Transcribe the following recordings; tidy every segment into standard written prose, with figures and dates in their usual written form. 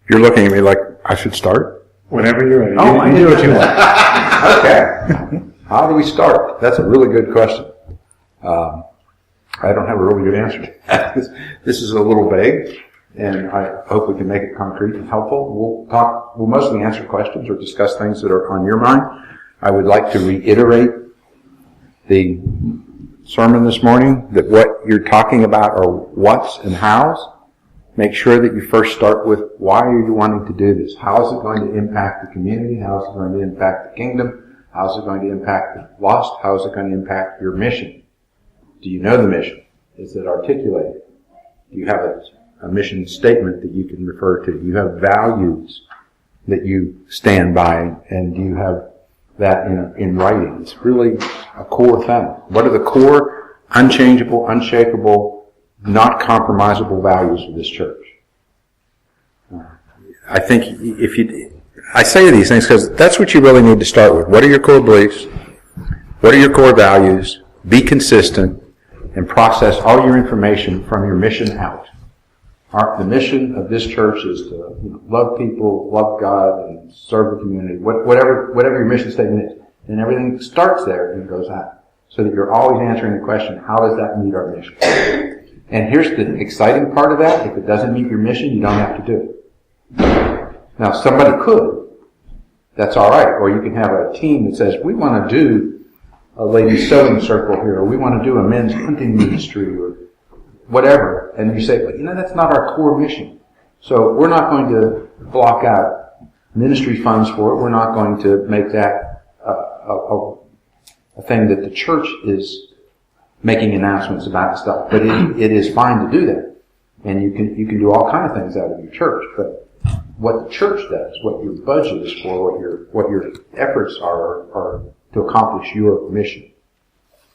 You're looking at me like I should start? Whenever you're ready. Oh, you do what you want. Okay. How do we start? That's a really good question. I don't have a really good answer to that. This is a little vague, and I hope we can make it concrete and helpful. We'll mostly answer questions or discuss things that are on your mind. I would like to reiterate the sermon this morning, that what you're talking about are what's and how's. Make sure that you first start with why are you wanting to do this? How is it going to impact the community? How is it going to impact the kingdom? How is it going to impact the lost? How is it going to impact your mission? Do you know the mission? Is it articulated? Do you have a mission statement that you can refer to? Do you have values that you stand by? And do you have that in writing? It's really a core thing. What are the core, unchangeable, unshakable, not compromisable values of this church? I think I say these things because that's what you really need to start with. What are your core beliefs? What are your core values? Be consistent and process all your information from your mission out. The mission of this church is to love people, love God, and serve the community. Whatever your mission statement is, and everything starts there and goes out, so that you're always answering the question: how does that meet our mission? And here's the exciting part of that: if it doesn't meet your mission, you don't have to do it. Now, somebody could. That's all right. Or you can have a team that says, we want to do a ladies' sewing circle here, or we want to do a men's hunting ministry, or whatever. And you say, well, that's not our core mission. So we're not going to block out ministry funds for it. We're not going to make that a thing that the church is making announcements about and stuff. But it is fine to do that. And you can do all kinds of things out of your church. But what the church does, what your budget is for, what your efforts are to accomplish your mission.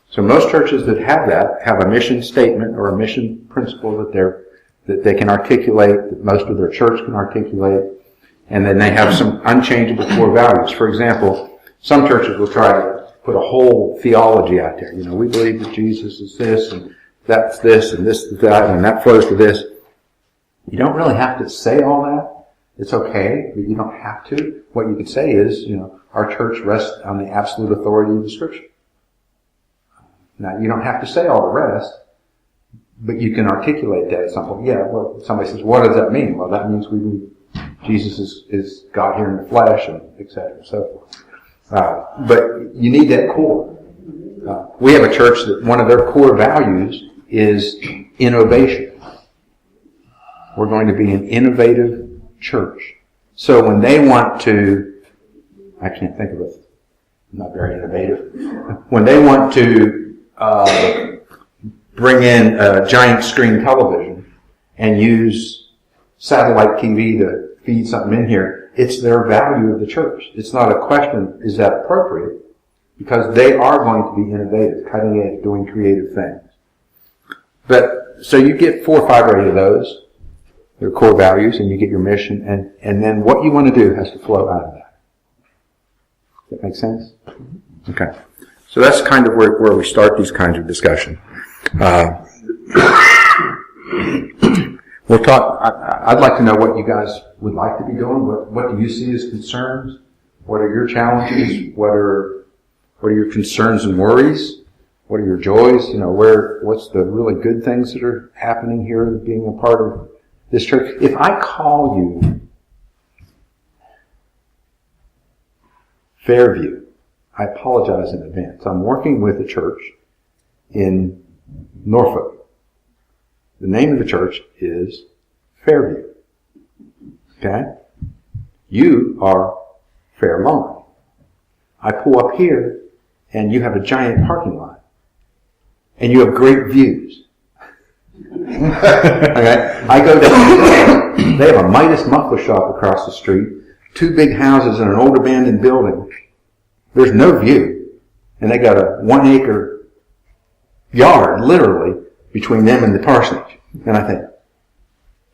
So most churches that have that have a mission statement or a mission principle that they can articulate, that most of their church can articulate, and then they have some unchangeable core values. For example, some churches will try to put a whole theology out there. We believe that Jesus is this, and that's this, and this is that, and that flows to this. You don't really have to say all that. It's okay, but you don't have to. What you can say is, our church rests on the absolute authority of the Scripture. Now, you don't have to say all the rest, but you can articulate that at some point. Yeah, well, somebody says, what does that mean? Well, that means we believe Jesus is God here in the flesh, and et cetera, and so forth. But you need that core. We have a church that one of their core values is innovation. We're going to be an innovative church. So when they want to, I can't think of it, I'm not very innovative. When they want to bring in a giant screen television and use satellite TV to feed something in here, it's their value of the church. It's not a question, is that appropriate? Because they are going to be innovative, cutting edge, doing creative things. But, so you get 4 or 5 or 8 of those, their core values, and you get your mission, and then what you want to do has to flow out of that. Does that make sense? Okay. So that's kind of where we start these kinds of discussion. We'll talk, I'd like to know what you guys would like to be doing. What do you see as concerns? What are your challenges? What are your concerns and worries? What are your joys? What's the really good things that are happening here, being a part of this church? If I call you Fairview, I apologize in advance. I'm working with a church in Norfolk. The name of the church is Fairview. Okay? You are Fairlawn. I pull up here, and you have a giant parking lot. And you have great views. Okay? I go down, they have a Midas muffler shop across the street, 2 big houses and an old abandoned building. There's no view. And they got a 1-acre yard, literally, between them and the parsonage. And I think,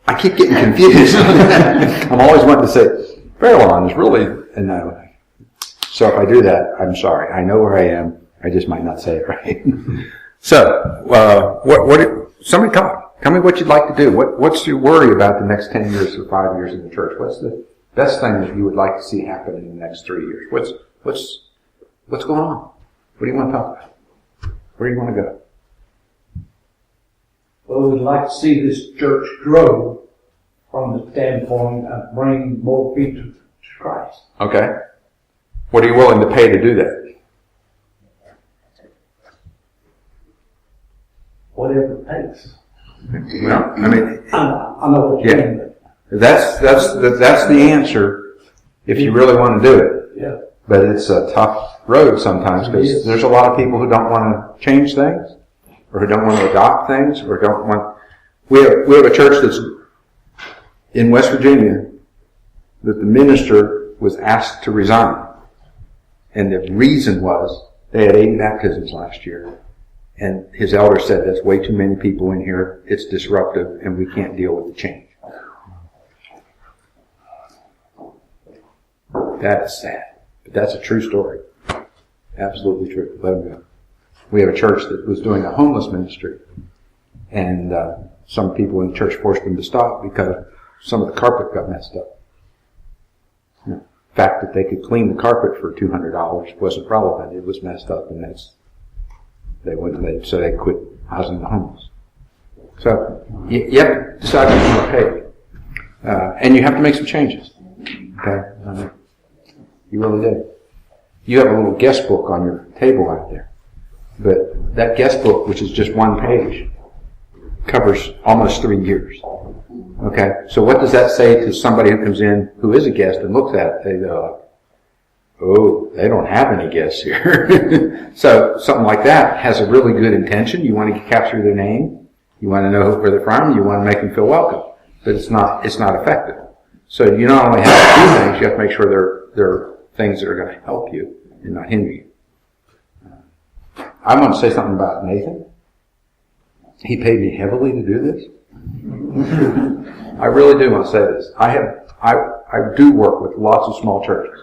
I keep getting confused. I'm always wanting to say, Fairlawn is really, and no. So if I do that, I'm sorry. I know where I am. I just might not say it right. So, somebody talk. Tell me what you'd like to do. What's your worry about the next 10 years or 5 years in the church? What's the best thing that you would like to see happen in the next 3 years? What's going on? What do you want to talk about? Where do you want to go? Well, we'd like to see this church grow from the standpoint of bringing more people to Christ. Okay. What are you willing to pay to do that? Whatever it takes. Well, I mean, I know what you're saying. That's the answer if you really want to do it. Yeah. But it's a tough road sometimes because there's a lot of people who don't want to change things, or who don't want to adopt things, or don't want. We have a church that's in West Virginia that the minister was asked to resign, and the reason was they had 80 baptisms last year, and his elder said that's way too many people in here. It's disruptive, and we can't deal with the change. That is sad. But that's a true story. Absolutely true. Let him go. We have a church that was doing a homeless ministry, and some people in the church forced them to stop because some of the carpet got messed up. The fact that they could clean the carpet for $200 wasn't relevant. It was messed up, and so they quit housing the homeless. So you have to decide what you want to pay, and you have to make some changes. Okay. You really do. You have a little guest book on your table out there. But that guest book, which is just one page, covers almost 3 years. Okay? So what does that say to somebody who comes in, who is a guest, and looks at it? They go, oh, they don't have any guests here. So something like that has a really good intention. You want to capture their name. You want to know where they're from. You want to make them feel welcome. But it's not effective. So you not only have to do things, you have to make sure they're things that are going to help you and not hinder you. I want to say something about Nathan. He paid me heavily to do this. I really do want to say this. I do work with lots of small churches.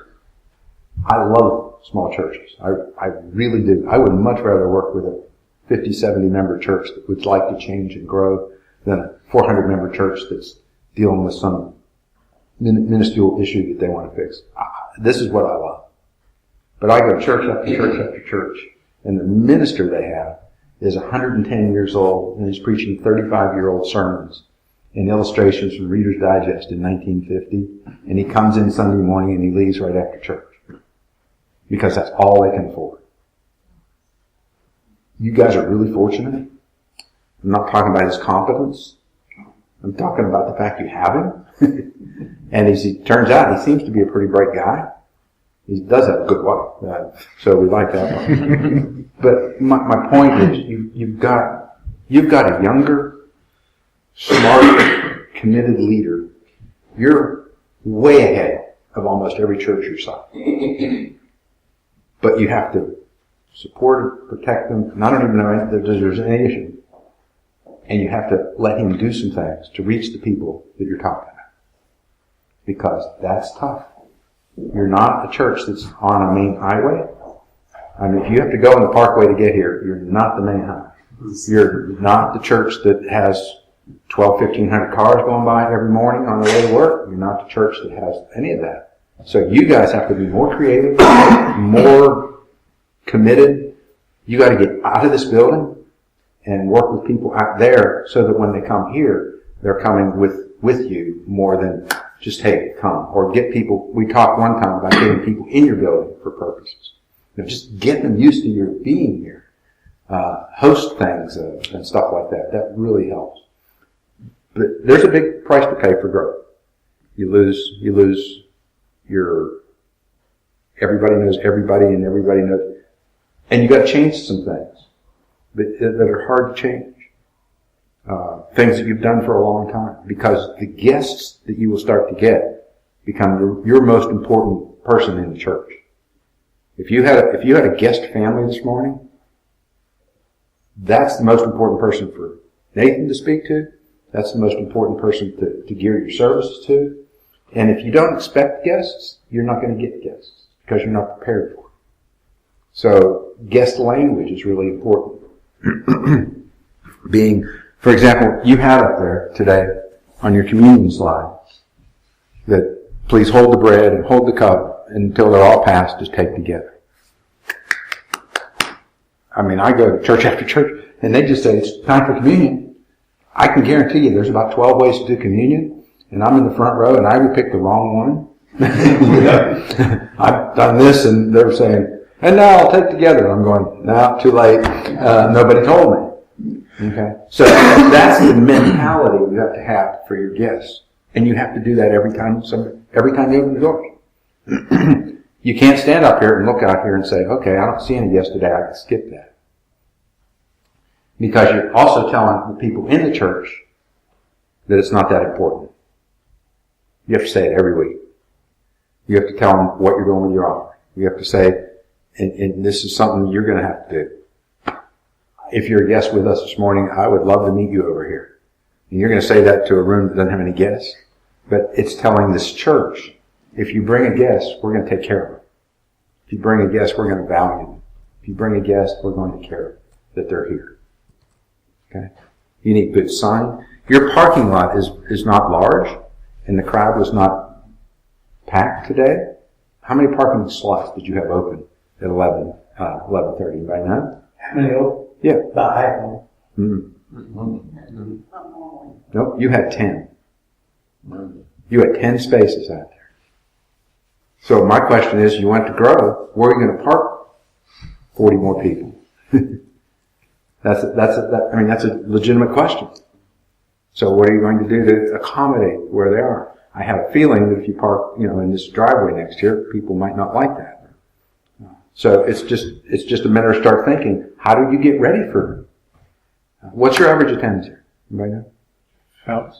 I love small churches. I really do. I would much rather work with a 50, 70 member church that would like to change and grow than a 400 member church that's dealing with some minuscule issue that they want to fix. This is what I love. But I go church after church after church, and the minister they have is 110 years old, and he's preaching 35-year-old sermons and illustrations from Reader's Digest in 1950, and he comes in Sunday morning and he leaves right after church because that's all they can afford. You guys are really fortunate. I'm not talking about his competence. I'm talking about the fact you have him. And as it turns out, he seems to be a pretty bright guy. He does have a good wife, so we like that one. But my point is, you've got a younger, smart, committed leader. You're way ahead of almost every church you saw. But you have to support and protect them. And I don't even know if there's any issue. And you have to let him do some things to reach the people that you're talking about. Because that's tough. You're not a church that's on a main highway. I mean, if you have to go on the parkway to get here, you're not the main highway. You're not the church that has 1,500 cars going by every morning on the way to work. You're not the church that has any of that. So you guys have to be more creative, more committed. You got to get out of this building and work with people out there so that when they come here, they're coming with you more than just, hey, come. Or get people, we talked one time about getting people in your building for purposes. Just getting them used to your being here. Host things and stuff like that. That really helps. But there's a big price to pay for growth. You lose your, everybody knows everybody and everybody knows, and you got to change some things that are hard to change. Things that you've done for a long time, because the guests that you will start to get become your most important person in the church. If you had a guest family this morning, that's the most important person for Nathan to speak to. That's the most important person to gear your services to. And if you don't expect guests, you're not going to get guests because you're not prepared for it. So guest language is really important. Being For example, you had up there today on your communion slide that please hold the bread and hold the cup until they're all passed, just take together. I mean, I go to church after church and they just say it's time for communion. I can guarantee you there's about 12 ways to do communion, and I'm in the front row and I would pick the wrong one. I've done this and they're saying, and now I'll take together. I'm going, no, too late. Nobody told me. Okay. So that's the mentality you have to have for your guests. And you have to do that every time you open the doors. You can't stand up here and look out here and say, okay, I don't see any guests today, I can skip that. Because you're also telling the people in the church that it's not that important. You have to say it every week. You have to tell them what you're doing with your offering. You have to say, and this is something you're going to have to do. If you're a guest with us this morning, I would love to meet you over here. And you're going to say that to a room that doesn't have any guests. But it's telling this church, if you bring a guest, we're going to take care of them. If you bring a guest, we're going to value them. If you bring a guest, we're going to care that they're here. Okay? You need good sign. Your parking lot is not large, and the crowd was not packed today. How many parking slots did you have open at 11:30? Right now? How many open? Yeah. About half of them. Mm-hmm. Nope, you had 10. You had 10 spaces out there. So my question is, you went to grow, where are you going to park 40 more people? That's a legitimate question. So what are you going to do to accommodate where they are? I have a feeling that if you park, in this driveway next year, people might not like that. So it's just a matter of start thinking, how do you get ready for what's your average attendance here? Anybody know? About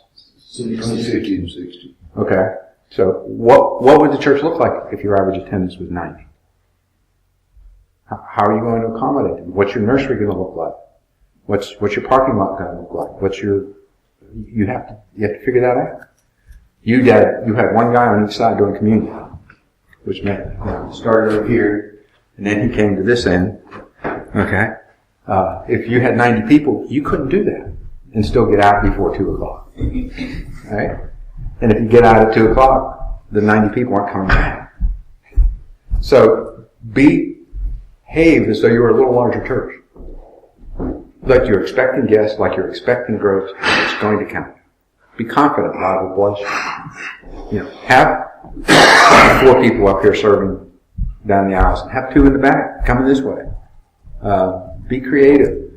50 and 60. Okay. So what would the church look like if your average attendance was 90? How are you going to accommodate them? What's your nursery going to look like? What's your parking lot going to look like? You have to figure that out. You had one guy on each side doing communion, which meant started over here and then he came to this end. Okay. If you had 90 people, you couldn't do that and still get out before 2 o'clock. Right? And if you get out at 2 o'clock, the 90 people aren't coming back. So behave as though you were a little larger church. Like you're expecting guests, like you're expecting growth, it's going to count. Be confident God will bless you. Have 4 people up here serving down the aisles and have 2 in the back coming this way. Be creative.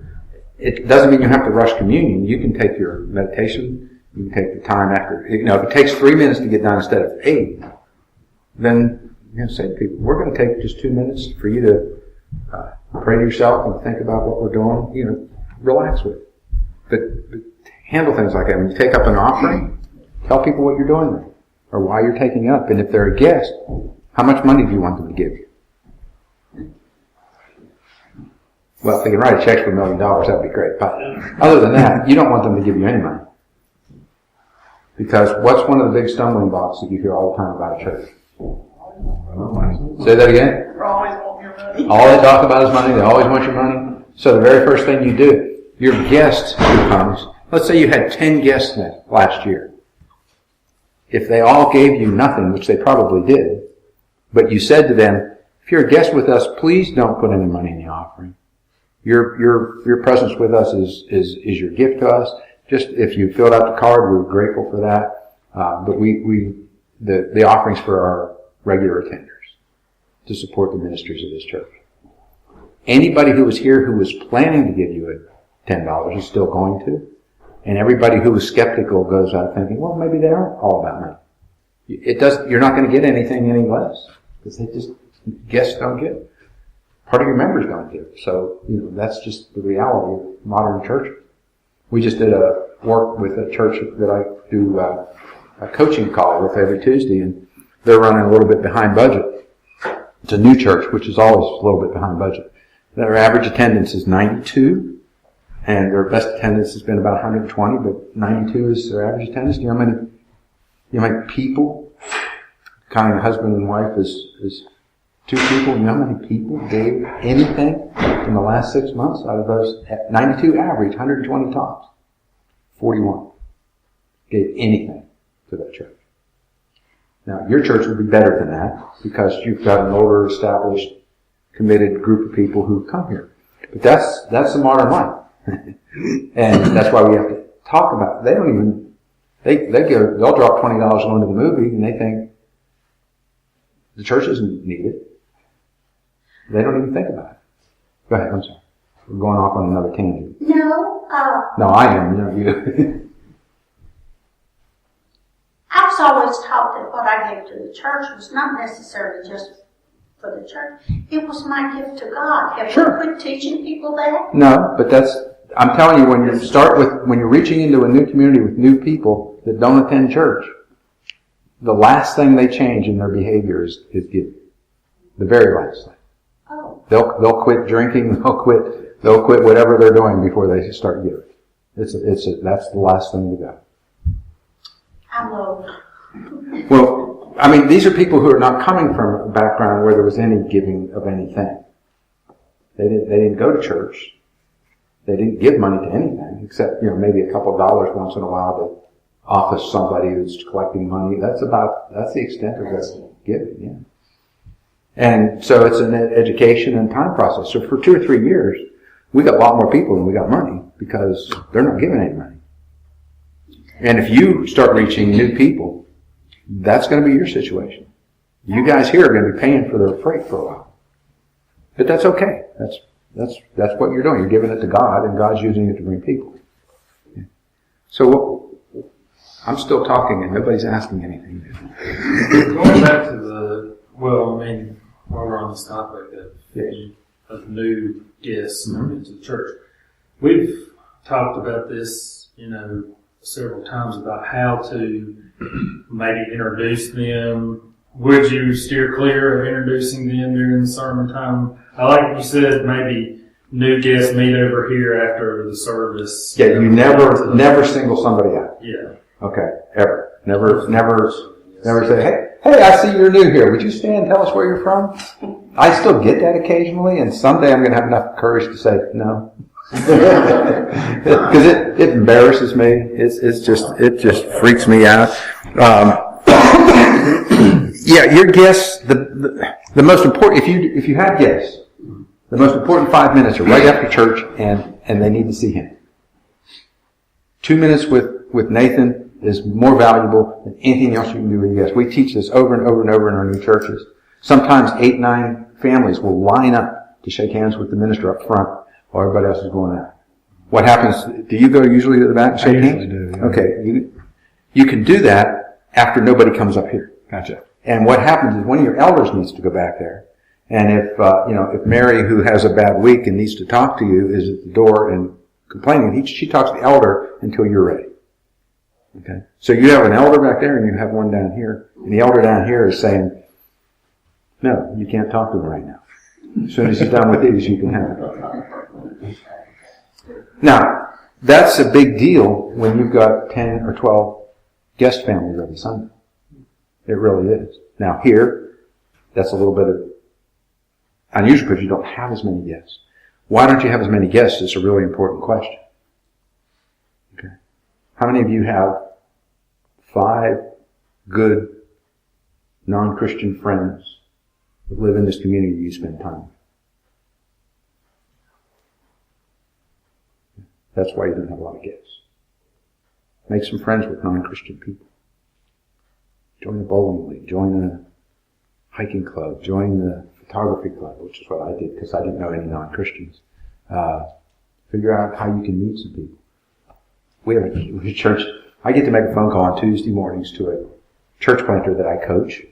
It doesn't mean you have to rush communion. You can take your meditation. You can take the time after. If it takes 3 minutes to get done instead of 8, then say to people, we're going to take just 2 minutes for you to pray to yourself and think about what we're doing. Relax with it. But handle things like that. When you take up an offering, tell people what you're doing there or why you're taking it up. And if they're a guest, how much money do you want them to give you? Well, if they can write a check for $1 million, that'd be great. But other than that, you don't want them to give you any money. Because what's one of the big stumbling blocks that you hear all the time about a church? Say that again? They always want your money. All they talk about is money. They always want your money. So the very first thing you do, your guest who comes, let's say you had 10 guests last year. If they all gave you nothing, which they probably did, but you said to them, if you're a guest with us, please don't put any money in the offering. Your presence with us is your gift to us. Just if you filled out the card, we're grateful for that. But the offerings for our regular attenders to support the ministries of this church. Anybody who was here who was planning to give you $10 is still going to. And everybody who was skeptical goes out thinking, well, maybe they aren't all about money. You're not going to get anything any less. Because guests don't give. Part of your members don't give. So, that's just the reality of modern churches. We just did a work with a church that I do a coaching call with every Tuesday, and they're running a little bit behind budget. It's a new church, which is always a little bit behind budget. Their average attendance is 92, and their best attendance has been about 120, but 92 is their average attendance. Do you know how many people, counting husband and wife is 2 people, you know how many people gave anything in the last 6 months out of those 92 average, 120 tops? 41 gave anything to that church. Now, your church would be better than that because you've got an older, established, committed group of people who come here. But that's the modern life. And that's why we have to talk about it. They don't even, they'll drop $20 going to the movie and they think the church doesn't need it. They don't even think about it. Go ahead, I'm sorry. We're going off on another tangent. No, No, I am, you. I was always taught that what I gave to the church was not necessarily just for the church. It was my gift to God. Have Sure. we quit teaching people that? No, but I'm telling you, when you're reaching into a new community with new people that don't attend church, the last thing they change in their behavior is giving. The very last thing. Oh, They'll quit drinking, they'll quit whatever they're doing before they start giving. That's the last thing to go. I'm old. Well, I mean, these are people who are not coming from a background where there was any giving of anything. They didn't go to church. They didn't give money to anything except, maybe a couple of dollars once in a while to office somebody who's collecting money. That's the extent of their giving, yeah. And so it's an education and time process. So for 2 or 3 years, we got a lot more people than we got money because they're not giving any money. And if you start reaching new people, that's going to be your situation. You guys here are going to be paying for their freight for a while. But that's okay. That's what you're doing. You're giving it to God, and God's using it to bring people. So I'm still talking, and nobody's asking anything. Going back to while we're on this topic of new guests coming into the church, we've talked about this, several times about how to maybe introduce them. Would you steer clear of introducing them during the sermon time? I like what you said, maybe new guests meet over here after the service. Yeah, you never single somebody out. Yeah. Okay, ever. Never say, hey, I see you're new here. Would you stand and tell us where you're from? I still get that occasionally, and someday I'm going to have enough courage to say no. Because it embarrasses me. It just freaks me out. Yeah, your guests, the most important, if you have guests, the most important 5 minutes are right after church and they need to see him. 2 minutes with Nathan is more valuable than anything else you can do with your guests. We teach this over and over and over in our new churches. Sometimes 8, 9 families will line up to shake hands with the minister up front while everybody else is going out. What happens, do you go usually to the back and shake hands? I usually do, yeah. Okay, you can do that after nobody comes up here. Gotcha. And what happens is one of your elders needs to go back there. And if Mary, who has a bad week and needs to talk to you, is at the door and complaining, she talks to the elder until you're ready. Okay? So you have an elder back there and you have one down here. And the elder down here is saying, no, you can't talk to him right now. As soon as he's done with these, you can have it. Now, that's a big deal when you've got 10 or 12 guest families every Sunday. It really is. Now here, that's a little bit of unusual because you don't have as many guests. Why don't you have as many guests is a really important question. Okay. How many of you have 5 good non-Christian friends that live in this community you spend time with? That's why you don't have a lot of guests. Make some friends with non-Christian people. Join a bowling league, join a hiking club, join the photography club, which is what I did because I didn't know any non-Christians. Figure out how you can meet some people. We have a church. I get to make a phone call on Tuesday mornings to a church planter that I coach.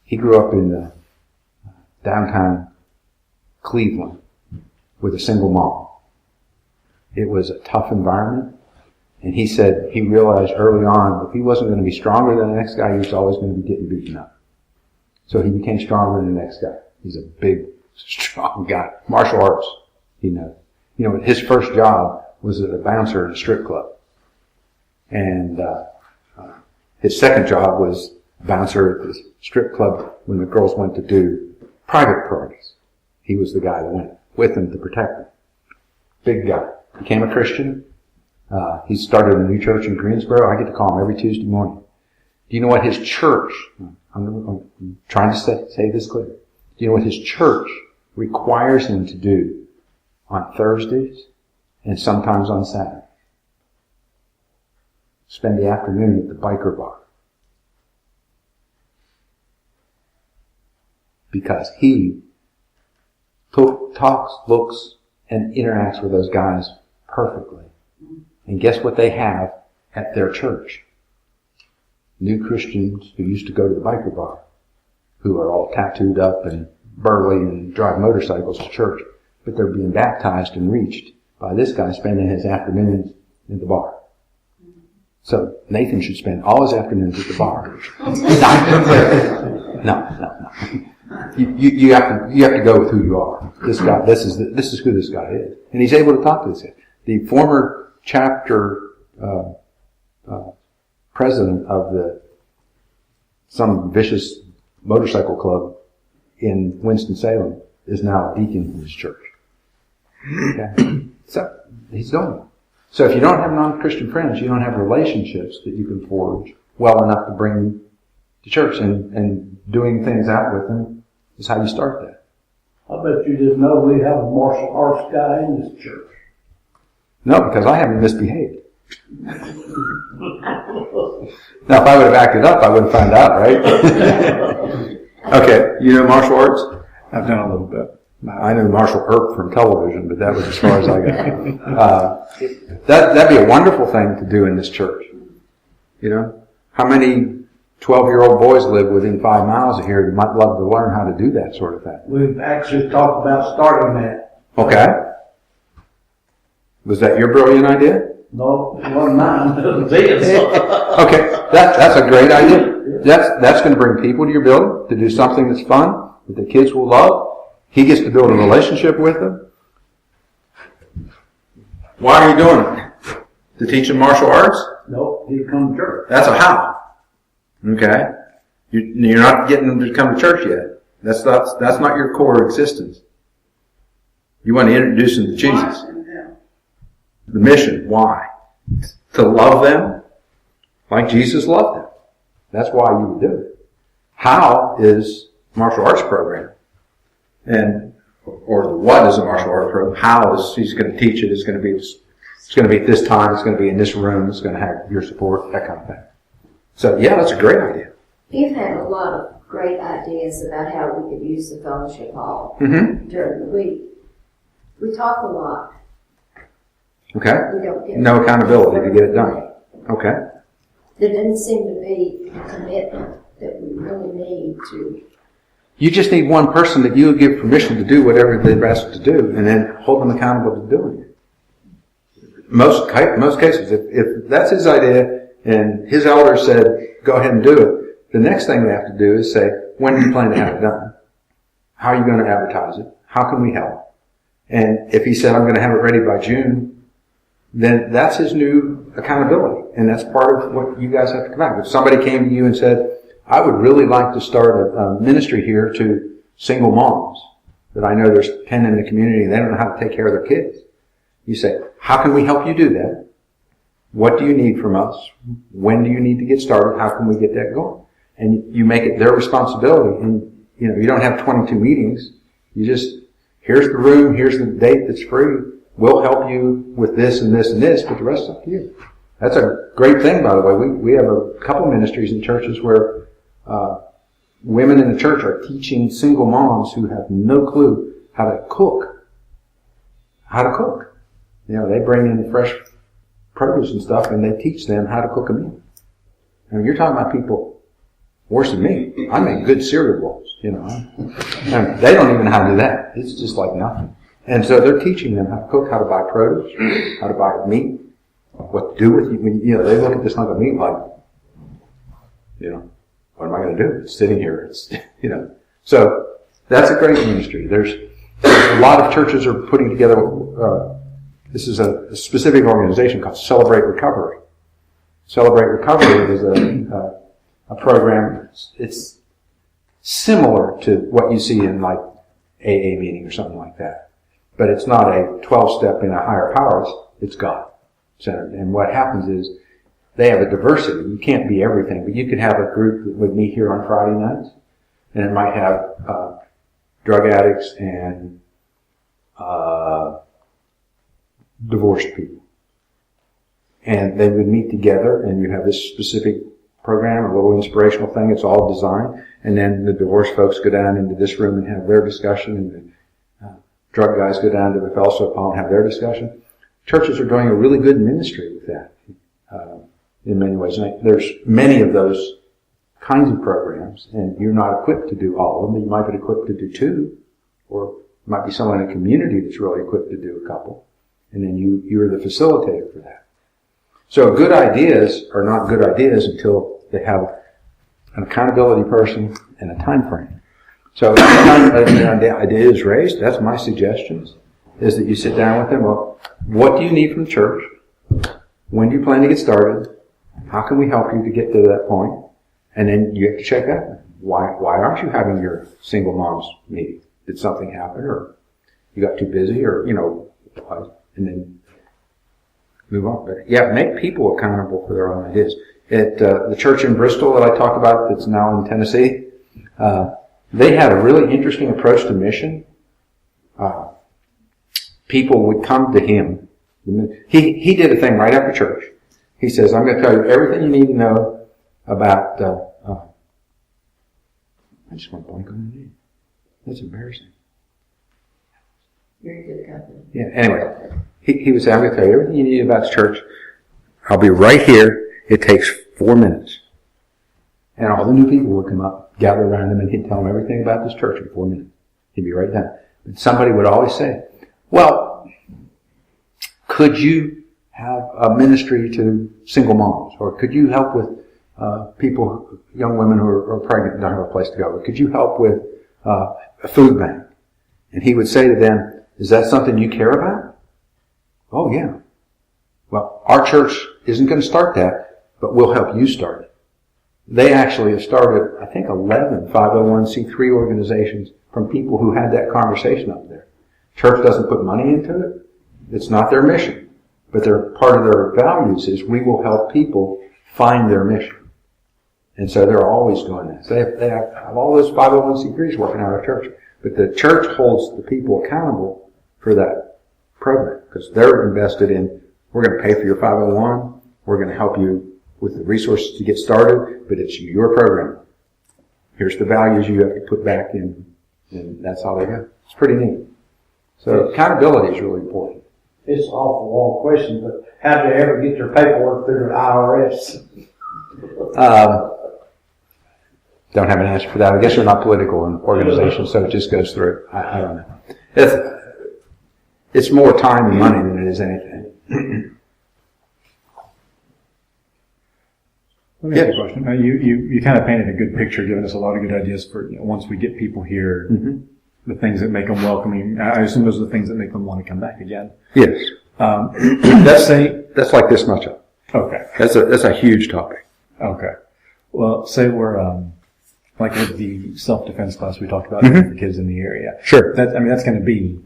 He grew up in downtown Cleveland with a single mom. It was a tough environment. And he said he realized early on if he wasn't going to be stronger than the next guy, he was always going to be getting beaten up. So he became stronger than the next guy. He's a big, strong guy. Martial arts, he knows. His first job was as a bouncer at a strip club. And his second job was bouncer at the strip club when the girls went to do private parties. He was the guy that went with them to protect them. Big guy. became a Christian. He started a new church in Greensboro. I get to call him every Tuesday morning. Do you know what his church, I'm trying to say this clear. Do you know what his church requires him to do on Thursdays and sometimes on Saturdays? Spend the afternoon at the biker bar. Because he talks, looks, and interacts with those guys perfectly. And guess what they have at their church? New Christians who used to go to the biker bar, who are all tattooed up and burly and drive motorcycles to church, but they're being baptized and reached by this guy spending his afternoons in the bar. So Nathan should spend all his afternoons at the bar. No. You have to go with who you are. This guy, this is who this guy is, and he's able to talk to this guy. The former chapter president of some vicious motorcycle club in Winston-Salem is now a deacon in his church. Okay? So he's doing it. So if you don't have non-Christian friends, you don't have relationships that you can forge well enough to bring to church, and doing things out with them is how you start that. I bet you didn't know we have a martial arts guy in this church. No, because I haven't misbehaved. Now, if I would have acted up, I wouldn't find out, right? Okay, you know martial arts? I've done a little bit. I know Marshall Earp from television, but that was as far as I got. That'd be a wonderful thing to do in this church. You know, how many 12-year-old boys live within 5 miles of here who might love to learn how to do that sort of thing? We've actually talked about starting that. Okay. Was that your brilliant idea? No, it wasn't mine. It was his. Okay, that's a great idea. That's going to bring people to your building to do something that's fun, that the kids will love. He gets to build a relationship with them. Why are you doing it? To teach them martial arts? Nope, he'd come to church. That's a how. Okay? You're not getting them to come to church yet. That's not your core existence. You want to introduce them to Jesus. The mission. Why? To love them like Jesus loved them. That's why you would do it. How is martial arts program? Or what is a martial arts program? How is he's going to teach it? It's going to be at this time. It's going to be in this room. It's going to have your support. That kind of thing. So yeah, that's a great idea. You've had a lot of great ideas about how we could use the fellowship hall Mm-hmm. during the week. We talk a lot. Okay. We don't get No accountability to get it done. Okay. There doesn't seem to be a commitment that we really need to. You just need one person that you give permission to do whatever they've asked to do, and then hold them accountable to doing it. Most cases, if that's his idea and his elder said, go ahead and do it, the next thing they have to do is say, when do you plan to have it done? How are you going to advertise it? How can we help? And if he said, I'm going to have it ready by June, then that's his new accountability. And that's part of what you guys have to come back. If somebody came to you and said, I would really like to start a ministry here to single moms, that I know there's 10 in the community and they don't know how to take care of their kids. You say, how can we help you do that? What do you need from us? When do you need to get started? How can we get that going? And you make it their responsibility. And, you know, you don't have 22 meetings. You just, here's the room, here's the date that's free. We'll help you with this and this and this, but the rest is up to you. That's a great thing, by the way. We have a couple ministries in churches where women in the church are teaching single moms who have no clue how to cook. You know, they bring in fresh produce and stuff and they teach them how to cook a meal. I mean, you're talking about people worse than me. I make good cereal bowls, you know. And they don't even know how to do that. It's just like nothing. And so they're teaching them how to cook, how to buy produce, how to buy meat, what to do with it. You know, they look at this hunk of meat like, you know, what am I going to do? It's sitting here. It's, you know. So that's a great ministry. There's a lot of churches are putting together, this is a specific organization called Celebrate Recovery. Celebrate Recovery is a program. It's similar to what you see in like AA meeting or something like that. But it's not a 12-step in a higher powers It's God-centered. And what happens is they have a diversity. You can't be everything, but you could have a group that would meet here on Friday nights, and it might have drug addicts and divorced people. And they would meet together, and you have this specific program, a little inspirational thing. It's all designed. And then the divorced folks go down into this room and have their discussion, and the drug guys go down to the fellowship hall and have their discussion. Churches are doing a really good ministry with that in many ways. And there's many of those kinds of programs, and you're not equipped to do all of them. You might be equipped to do two, or it might be someone in a community that's really equipped to do a couple, and then you're the facilitator for that. So good ideas are not good ideas until they have an accountability person and a time frame. So anytime the idea is raised, that's my suggestions, is that you sit down with them. Well, what do you need from the church? When do you plan to get started? How can we help you to get to that point? And then you have to check that. Why aren't you having your single moms meeting? Did something happen, or you got too busy, or, and then move on. But yeah, make people accountable for their own ideas. At the church in Bristol that I talked about, that's now in Tennessee, they had a really interesting approach to mission. People would come to him. He did a thing right after church. He says, I'm going to tell you everything you need to know about, I just went blank on the name. That's embarrassing. Very good company. Yeah, anyway, he would say, I'm going to tell you everything you need about the church. I'll be right here. It takes 4 minutes. And all the new people would come up, gather around him, and he'd tell them everything about this church in 4 minutes. He'd be right down. But somebody would always say, well, could you have a ministry to single moms? Or could you help with people, young women who are pregnant and don't have a place to go? Or could you help with a food bank? And he would say to them, is that something you care about? Oh, yeah. Well, our church isn't going to start that, but we'll help you start it. They actually have started, I think, 11 501c3 organizations from people who had that conversation up there. Church doesn't put money into it. It's not their mission. But part of their values is we will help people find their mission. And so they're always doing that. So they have all those 501c3s working out of church. But the church holds the people accountable for that program because they're invested in, we're going to pay for your 501, we're going to help you with the resources to get started, but it's your program. Here's the values you have to put back in, and that's how they go. It's pretty neat. So accountability is really important. It's an awful long question, but how do they ever get their paperwork through the IRS? Don't have an answer for that. I guess they're not political in organizations, so it just goes through. I don't know. It's more time and money than it is anything. Let me ask you a question. You kind of painted a good picture, giving us a lot of good ideas for once we get people here, the things that make them welcoming. I assume those are the things that make them want to come back again. Yes. That's like this much up. Okay. That's a huge topic. Okay. Well, say we're like with the self-defense class we talked about for kids in the area. Sure. That could be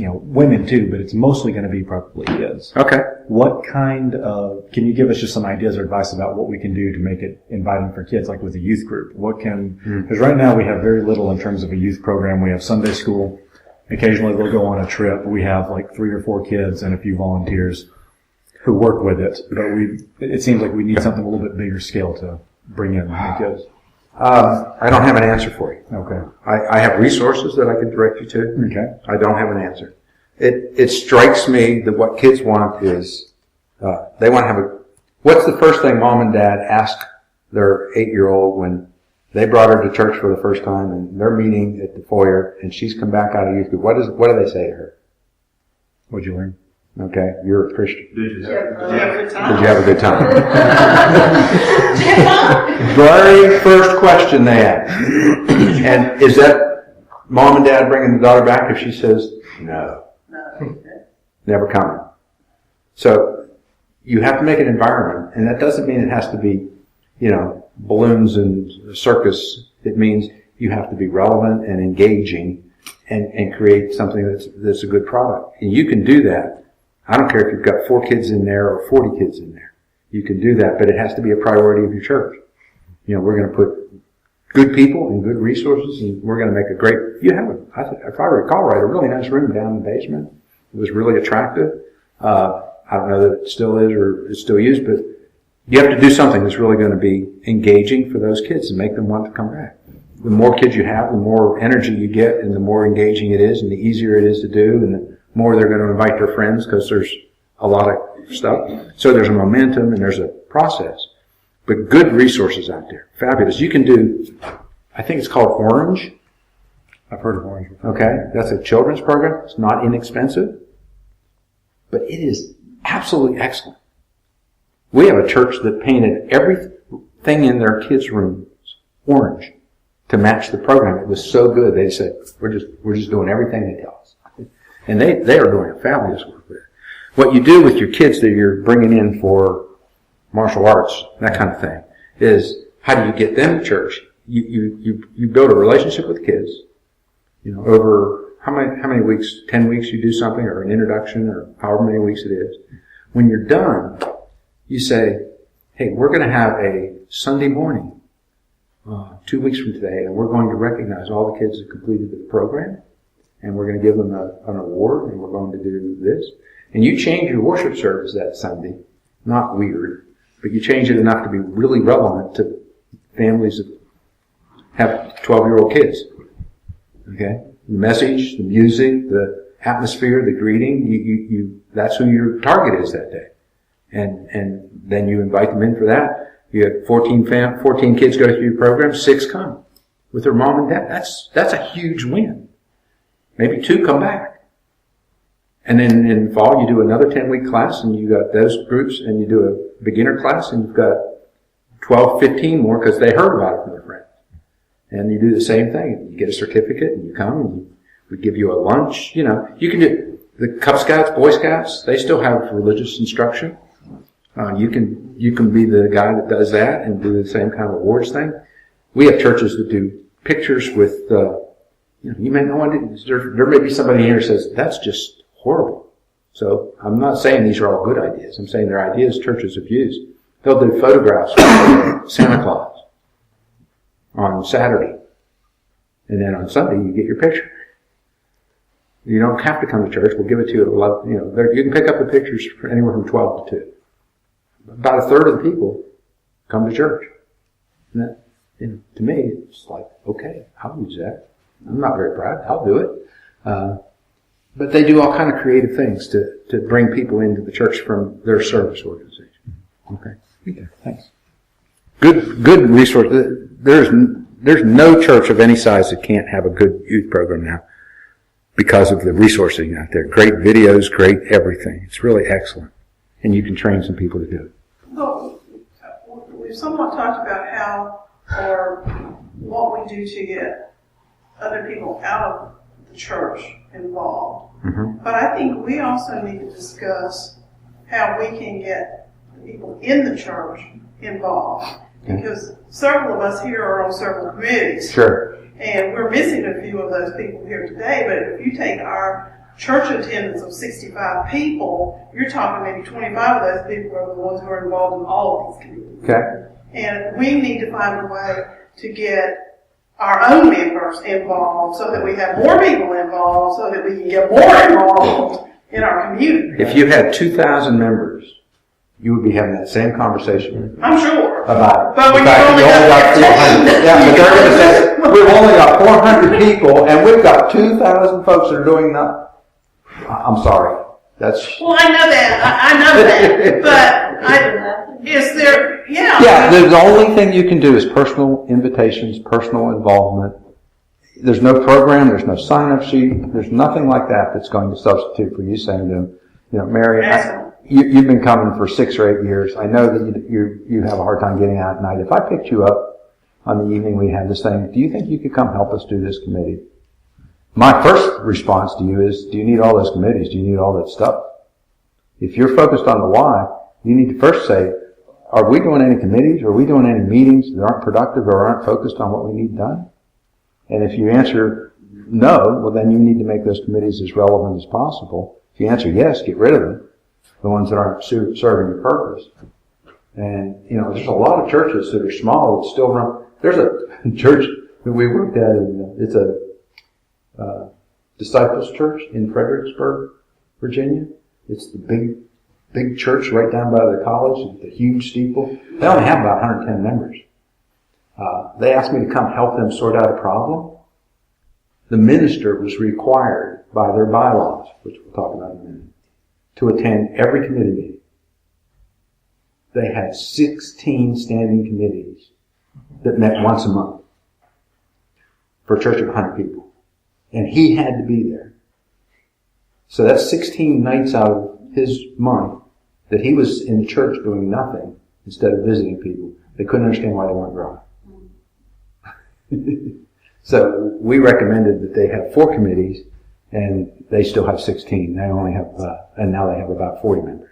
women too, but it's mostly going to be probably kids. Okay. What kind of, can you give us just some ideas or advice about what we can do to make it inviting for kids, like with a youth group? Because right now we have very little in terms of a youth program. We have Sunday school. Occasionally they'll go on a trip. We have like 3 or 4 kids and a few volunteers who work with it. But it seems like we need something a little bit bigger scale to bring in the kids. I don't have an answer for you. Okay. I have resources that I can direct you to. Okay. I don't have an answer. It strikes me that what kids want is, they want to have what's the first thing mom and dad ask their 8-year-old when they brought her to church for the first time and they're meeting at the foyer and she's come back out of youth group? What do they say to her? What'd you learn? Okay, you're a Christian. Did you Did you have a good time? Very first question they ask. And is that mom and dad bringing the daughter back if she says no? Never coming. So you have to make an environment, and that doesn't mean it has to be, balloons and circus. It means you have to be relevant and engaging and create something that's a good product. And you can do that. I don't care if you've got 4 kids in there or 40 kids in there. You can do that, but it has to be a priority of your church. We're going to put good people and good resources, and we're going to make a great, if I recall right, a really nice room down in the basement. It was really attractive. I don't know that it still is or is still used, but you have to do something that's really going to be engaging for those kids and make them want to come back. The more kids you have, the more energy you get, and the more engaging it is, and the easier it is to do, and the more they're going to invite their friends because there's a lot of stuff. So there's a momentum and there's a process. But good resources out there. Fabulous. You can do, I think it's called Orange. I've heard of Orange. Okay. That's a children's program. It's not inexpensive. But it is absolutely excellent. We have a church that painted everything in their kids' rooms orange to match the program. It was so good. They said, we're just doing everything they tell us. And they are doing a fabulous work there. What you do with your kids that you're bringing in for martial arts, that kind of thing, is how do you get them to church? You build a relationship with the kids, over how many weeks, 10 weeks you do something, or an introduction, or however many weeks it is. When you're done, you say, hey, we're going to have a Sunday morning, 2 weeks from today, and we're going to recognize all the kids that completed the program, and we're going to give them an award, and we're going to do this. And you change your worship service that Sunday, not weird, but you change it enough to be really relevant to families that have 12-year-old kids. Okay? The message, the music, the atmosphere, the greeting, that's who your target is that day. And then you invite them in for that. You have 14 kids go through your program, 6 come with their mom and dad. That's a huge win. Maybe 2 come back. And then in the fall, you do another 10-week class, and you got those groups, and you do a beginner class, and you've got 12, 15 more because they heard about it from their friends. And you do the same thing. You get a certificate, and you come, and we give you a lunch. You can do the Cub Scouts, Boy Scouts. They still have religious instruction. You can be the guy that does that and do the same kind of awards thing. We have churches that do pictures with. You may know there may be somebody here who says that's just horrible. So I'm not saying these are all good ideas. I'm saying they're ideas churches have used. They'll do photographs of Santa Claus on Saturday, and then on Sunday you get your picture. You don't have to come to church. We'll give it to you at 11. You can pick up the pictures for anywhere from 12 to 2. About a third of the people come to church. And that, to me, it's like, okay, I'll use that. I'm not very proud. I'll do it. But they do all kind of creative things to bring people into the church from their service organization. Okay. Thanks. Good resource. There's no church of any size that can't have a good youth program now because of the resourcing out there. Great videos, great everything. It's really excellent. And you can train some people to do it. Well, we've somewhat talked about how or what we do to get other people out of the church involved. Mm-hmm. But I think we also need to discuss how we can get the people in the church involved. Because several of us here are on several committees. Sure. And we're missing a few of those people here today. But if you take our church attendance of 65 people, you're talking maybe 25 of those people are the ones who are involved in all of these committees. Okay. And we need to find a way to get our own members involved so that we have more people involved so that we can get more involved in our community. If you had 2,000 members, you would be having that same conversation. I'm sure. About but when you only got 400. Yeah, but they're going to say, we've only got 400 people and we've got 2,000 folks that are doing nothing. I'm sorry. That's... Well, I know that. But is there, Yeah, the only thing you can do is personal invitations, personal involvement. There's no program, there's no sign-up sheet, there's nothing like that that's going to substitute for you saying to them, Mary, you've been coming for 6 or 8 years. I know that you have a hard time getting out at night. If I picked you up on the evening we had this thing, do you think you could come help us do this committee? My first response to you is, do you need all those committees? Do you need all that stuff? If you're focused on the why, you need to first say, are we doing any committees? Are we doing any meetings that aren't productive or aren't focused on what we need done? And if you answer no, well then you need to make those committees as relevant as possible. If you answer yes, get rid of them. the ones that aren't serving the purpose. And, there's a lot of churches that are small that still run. There's a church that we worked at, it's a Disciples Church in Fredericksburg, Virginia. It's the big church right down by the college with the huge steeple. They only have about 110 members. They asked me to come help them sort out a problem. The minister was required by their bylaws, which we'll talk about in a minute, to attend every committee meeting. They had 16 standing committees that met once a month for a church of 100 people. And he had to be there. So that's 16 nights out of his month that he was in the church doing nothing instead of visiting people. They couldn't understand why they weren't growing. So we recommended that they have 4 committees, and they still have 16. They only have, and now they have about 40 members.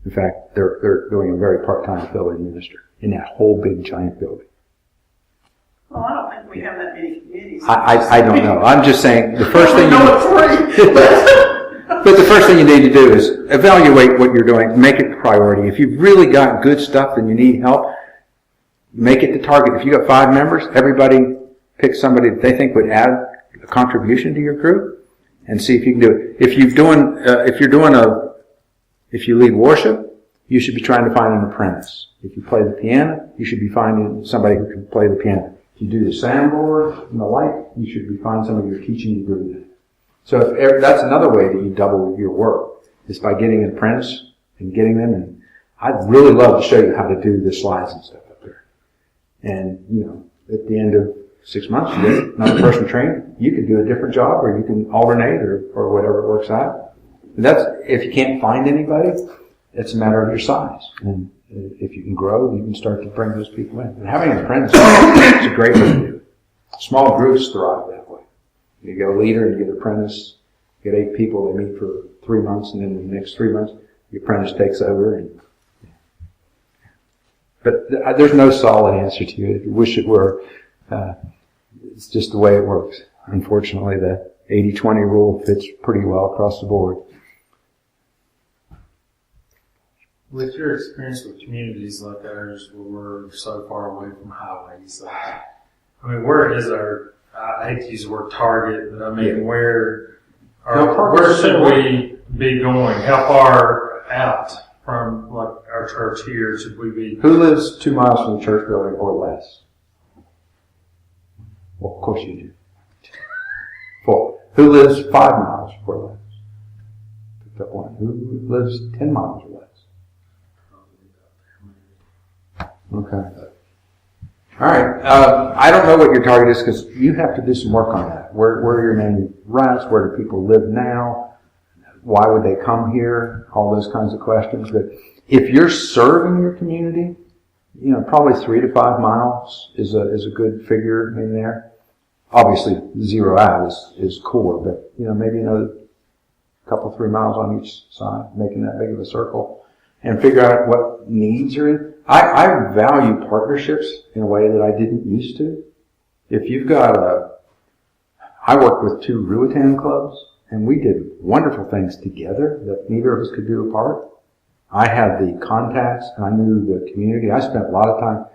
In fact, they're doing a very part-time building minister in that whole big giant building. Well, I don't think we have that many committees. I don't know. I'm just saying the first thing But but the first thing you need to do is evaluate what you're doing, make it a priority. If you've really got good stuff and you need help, make it the target. If you got 5 members, everybody pick somebody that they think would add a contribution to your group and see if you can do it. If you lead worship, you should be trying to find an apprentice. If you play the piano, you should be finding somebody who can play the piano. If you do the soundboard and the light, you should be finding somebody you're teaching to do that. So that's another way that you double your work, is by getting an apprentice and getting them. And I'd really love to show you how to do the slides and stuff up there. And, at the end of 6 months, you get another person trained. You could do a different job, or you can alternate, or whatever works out. And that's, if you can't find anybody, it's a matter of your size. And if you can grow, you can start to bring those people in. And having an apprentice is a great way to do it. Small groups thrive that way. You get a leader and you get an apprentice. You get 8 people, they meet for 3 months, and then in the next 3 months, the apprentice takes over. But there's no solid answer to it. I wish it were. It's just the way it works. Unfortunately, the 80-20 rule fits pretty well across the board. With your experience with communities like ours, where we're so far away from highways, where is our, I hate to use the word target, but where should we be going? How far out from our church here should we be? Who lives 2 miles from the church building or less? Well, of course you do. 4. Who lives 5 miles or less? Picked up 1. Who lives 10 miles or less? Okay. All right. I don't know what your target is, because you have to do some work on that. Where are your main routes? Where do people live now? Why would they come here? All those kinds of questions. But if you're serving your community, probably 3 to 5 miles is a good figure in there. Obviously, 0 out is core, but maybe another couple, 3 miles on each side, making that big of a circle, and figure out what needs are in. I value partnerships in a way that I didn't used to. If you've got I worked with 2 Ruatan clubs, and we did wonderful things together that neither of us could do apart. I had the contacts, and I knew the community. I spent a lot of time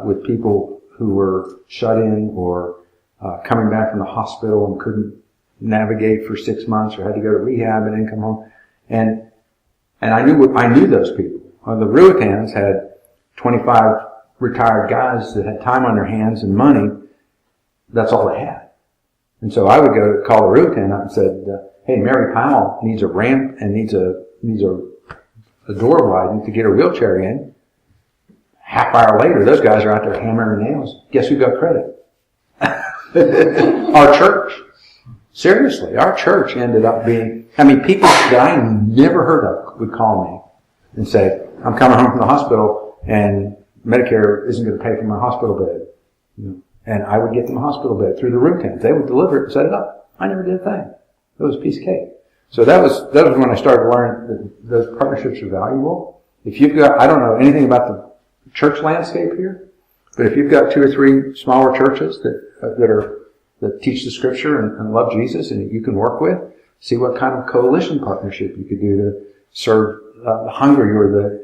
with people who were shut in or coming back from the hospital and couldn't navigate for 6 months, or had to go to rehab and then come home. And I knew those people. The Ruatans had 25 retired guys that had time on their hands and money. That's all they had. And so I would go call the Ruatan up and said, "Hey, Mary Powell needs a ramp and needs a door widened to get her wheelchair in." Half hour later, those guys are out there hammering nails. Guess who got credit? Our church. Seriously, our church ended up being, people that I never heard of would call me and say, "I'm coming home from the hospital and Medicare isn't going to pay for my hospital bed." And I would get them a hospital bed through the Ruatans. They would deliver it and set it up. I never did a thing. It was a piece of cake. So that was when I started to learn that those partnerships are valuable. If you've got, I don't know anything about the church landscape here, but if you've got 2 or 3 smaller churches that teach the Scripture and love Jesus and that you can work with, see what kind of coalition partnership you could do to serve the hungry or the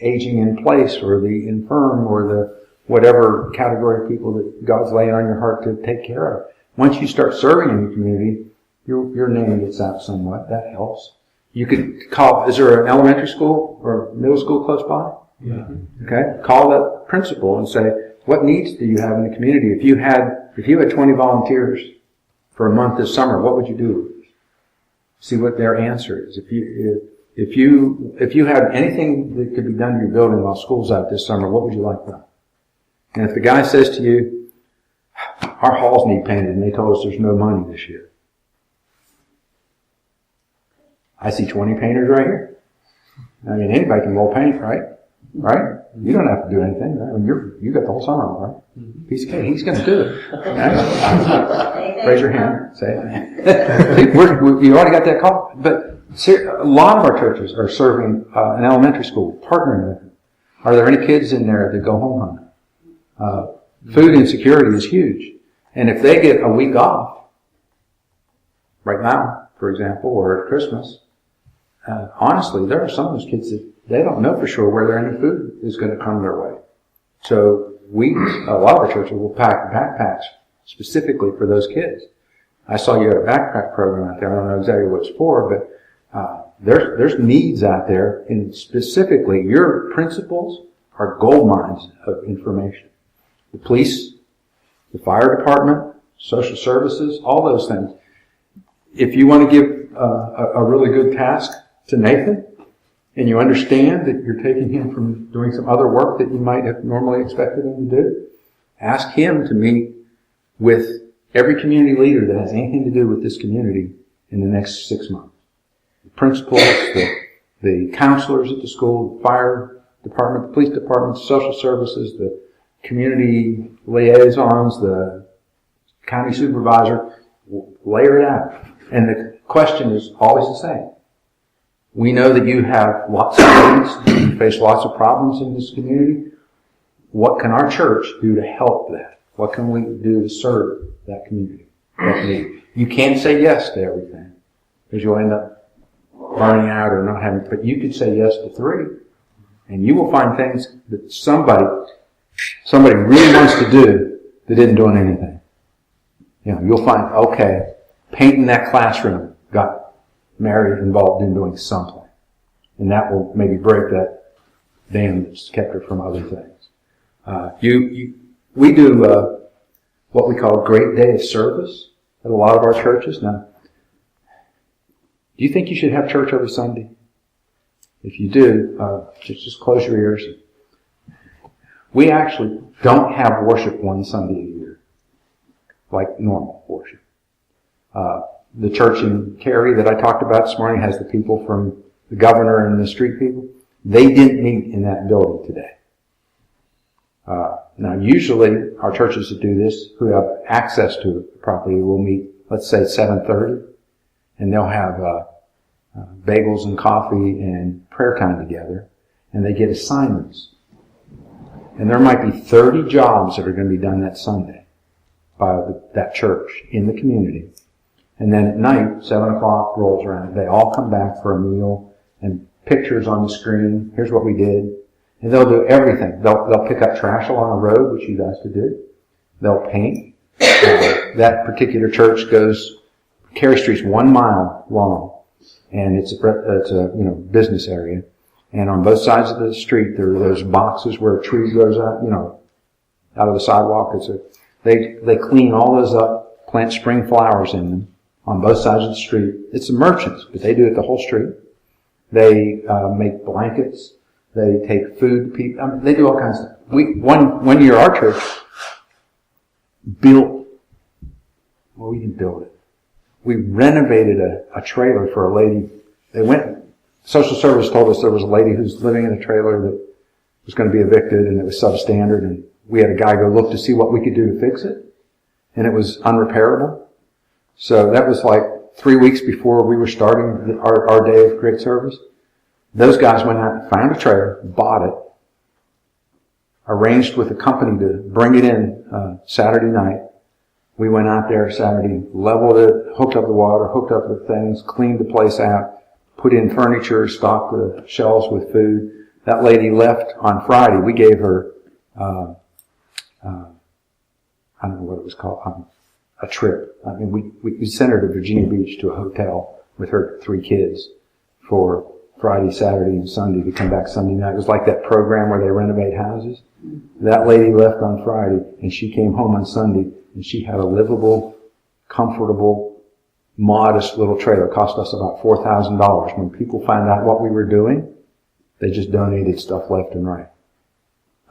aging in place or the infirm or the whatever category of people that God's laying on your heart to take care of. Once you start serving in the community, your name gets out somewhat. That helps. You could call, is there an elementary school or middle school close by? Yeah. Okay. Call that principal and say, what needs do you have in the community? If you had 20 volunteers for a month this summer, what would you do? See what their answer is. If you had anything that could be done to your building while school's out this summer, what would you like done? And if the guy says to you, our halls need painted and they told us there's no money this year. I see 20 painters right here. I mean, anybody can roll paint, right? Right? You don't have to do anything. Right? I mean, you got the whole summer off, right? Piece of cake. He's going to do it. Right? Raise your hand. Say it. You already got that call. But a lot of our churches are serving an elementary school, partnering with them. Are there any kids in there that go home hungry? Food insecurity is huge. And if they get a week off, right now, for example, or at Christmas, honestly, there are some of those kids that they don't know for sure where any food is going to come their way. So a lot of our churches will pack backpacks specifically for those kids. I saw you had a backpack program out there. I don't know exactly what it's for, but there's needs out there, and specifically your principals are gold mines of information. The police, the fire department, social services, all those things. If you want to give a really good task to Nathan, and you understand that you're taking him from doing some other work that you might have normally expected him to do, ask him to meet with every community leader that has anything to do with this community in the next 6 months. The principals, the counselors at the school, the fire department, the police department, social services, the community liaisons, the county supervisor. Layer it out. And the question is always the same. We know that you have lots of needs, you face lots of problems in this community. What can our church do to help that? What can we do to serve that community, that need? You can't say yes to everything, because you'll end up burning out or not having, but you could say yes to 3. And you will find things that somebody really wants to do that isn't doing anything. You know, you'll find, okay, painting that classroom got Mary involved in doing something. And that will maybe break that dam that's kept her from other things. We do what we call a great day of service at a lot of our churches. Now, do you think you should have church every Sunday? If you do, just close your ears. We actually don't have worship one Sunday a year, like normal worship. The church in Cary that I talked about this morning has the people from the governor and the street people. They didn't meet in that building today. Now, usually our churches that do this, who have access to the property, will meet, let's say, 7:30, and they'll have bagels and coffee and prayer time together, and they get assignments. And there might be 30 jobs that are going to be done that Sunday by that church in the community. And then at night, 7 o'clock rolls around. They all come back for a meal and pictures on the screen. Here's what we did. And they'll do everything. They'll pick up trash along the road, which you guys could do. They'll paint. That particular church Cary Street's 1 mile long. And it's a business area. And on both sides of the street, there are those boxes where a tree grows out, out of the sidewalk. They clean all those up, plant spring flowers in them on both sides of the street. It's the merchants, but they do it the whole street. They make blankets. They take food to people. They do all kinds of stuff. One year our church built, we didn't build it. We renovated a trailer for a lady. Social service told us there was a lady who's living in a trailer that was going to be evicted, and it was substandard, and we had a guy go look to see what we could do to fix it, and it was unrepairable. So that was like 3 weeks before we were starting our day of great service. Those guys went out, found a trailer, bought it, arranged with a company to bring it in Saturday night. We went out there Saturday, leveled it, hooked up the water, hooked up the things, cleaned the place out, put in furniture, stocked the shelves with food. That lady left on Friday. We gave her, I don't know what it was called, a trip. I mean, we sent her to Virginia Beach to a hotel with her 3 kids for Friday, Saturday, and Sunday to come back Sunday night. It was like that program where they renovate houses. That lady left on Friday, and she came home on Sunday, and she had a livable, comfortable, modest little trailer. It cost us about $4,000. When people found out what we were doing, they just donated stuff left and right.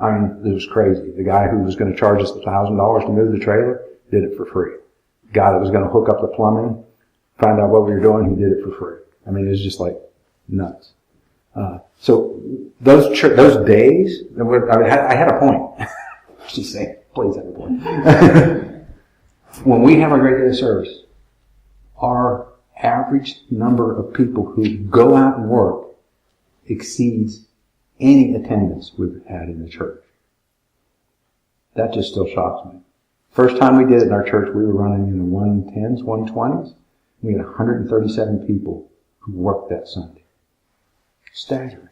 I mean, it was crazy. The guy who was going to charge us $1,000 to move the trailer did it for free. The guy that was going to hook up the plumbing, found out what we were doing, he did it for free. I mean, it was just like nuts. So those days, I had a point. She's saying, please have a point. When we have a great day of service, our average number of people who go out and work exceeds any attendance we've had in the church. That just still shocks me. First time we did it in our church, we were running in the 110s, 120s. We had 137 people who worked that Sunday. Staggering.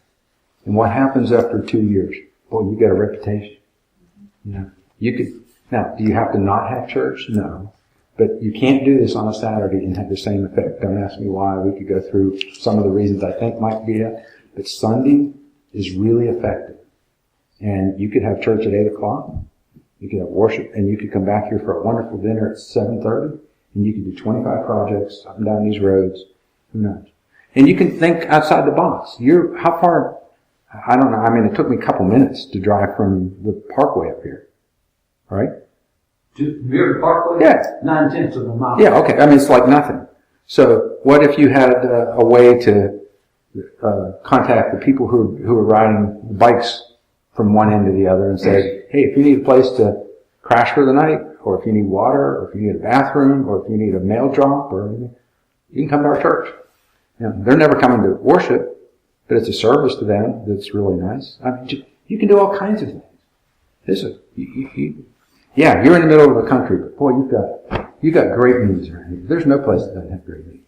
And what happens after 2 years? Boy, you get a reputation. You know, now, do you have to not have church? No. But you can't do this on a Saturday and have the same effect. Don't ask me why. We could go through some of the reasons I think might be it. But Sunday is really effective. And you could have church at 8 o'clock. You could have worship, and you could come back here for a wonderful dinner at 7:30, and you could do 25 projects up and down these roads. Who knows? And you can think outside the box. How far? I don't know. I mean, it took me a couple minutes to drive from the Parkway up here. Right? To Beard Parkway? Yeah. 9/10 of a mile. Yeah, okay. I mean, it's like nothing. So what if you had a way to contact the people who are riding bikes from one end to the other and say, hey, if you need a place to crash for the night, or if you need water, or if you need a bathroom, or if you need a mail drop, or anything, you can come to our church. You know, they're never coming to worship, but it's a service to them that's really nice. I mean, you can do all kinds of things. Yeah, you're in the middle of the country, but boy, you've got great needs around here. There's no place that doesn't have great needs.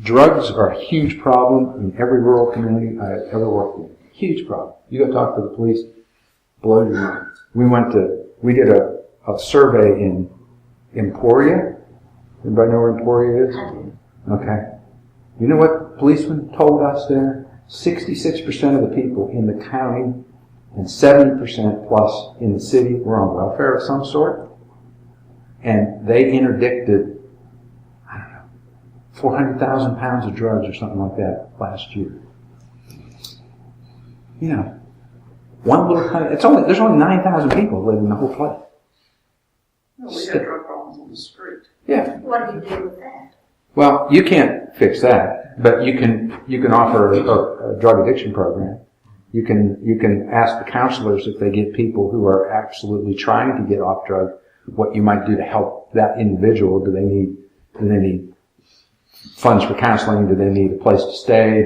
Drugs are a huge problem in every rural community I've ever worked in. Huge problem. You go talk to the police, blow your mind. We did a survey in Emporia. Everybody know where Emporia is? Okay. You know what policemen told us there? 66% of the people in the county and 70% plus in the city were on welfare of some sort. And they interdicted, 400,000 pounds of drugs or something like that last year. You know, one little country, there's only 9,000 people living in the whole place. Well, we have drug problems on the street. Yeah. What do you do with that? Well, you can't fix that, but you can offer a drug addiction program. You can ask the counselors if they get people who are absolutely trying to get off drugs, what you might do to help that individual. Do they need funds for counseling? Do they need a place to stay?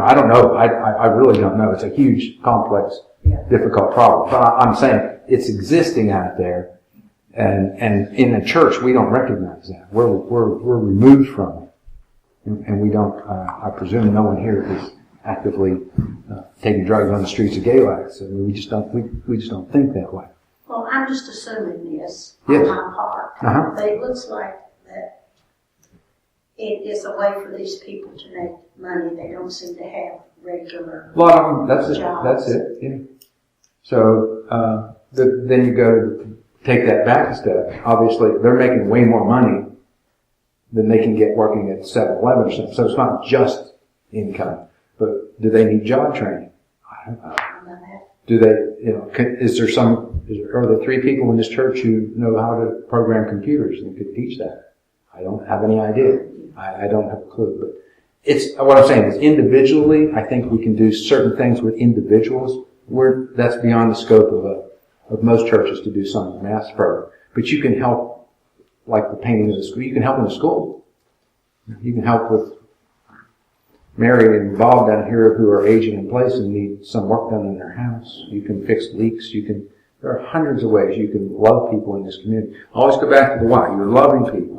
I don't know. I really don't know. It's a huge, complex, difficult problem. But I'm saying it's existing out there, and in the church we don't recognize that. We're removed from it, and we don't. I presume no one here is actively taking drugs on the streets of Galax. I mean, we just don't think that way. Well, I'm just assuming this Yes. on my part. Uh-huh. But it looks like that it is a way for these people to make money. They don't seem to have regular A lot of them, that's it. jobs. That's it. Yeah. So then you go to take that back a step. Obviously, they're making way more money than they can get working at 7-Eleven or something. So it's not just income. But do they need job training? I don't know. Do they, are there 3 people in this church who know how to program computers and could teach that? I don't have any idea. I don't have a clue. But what I'm saying is individually, I think we can do certain things with individuals where that's beyond the scope of most churches to do some mass program. But you can help, like the painting of the school. You can help in the school. You can help with Mary and Bob down here who are aging in place and need some work done in their house. You can fix leaks. There are hundreds of ways you can love people in this community. Always go back to the why. You're loving people.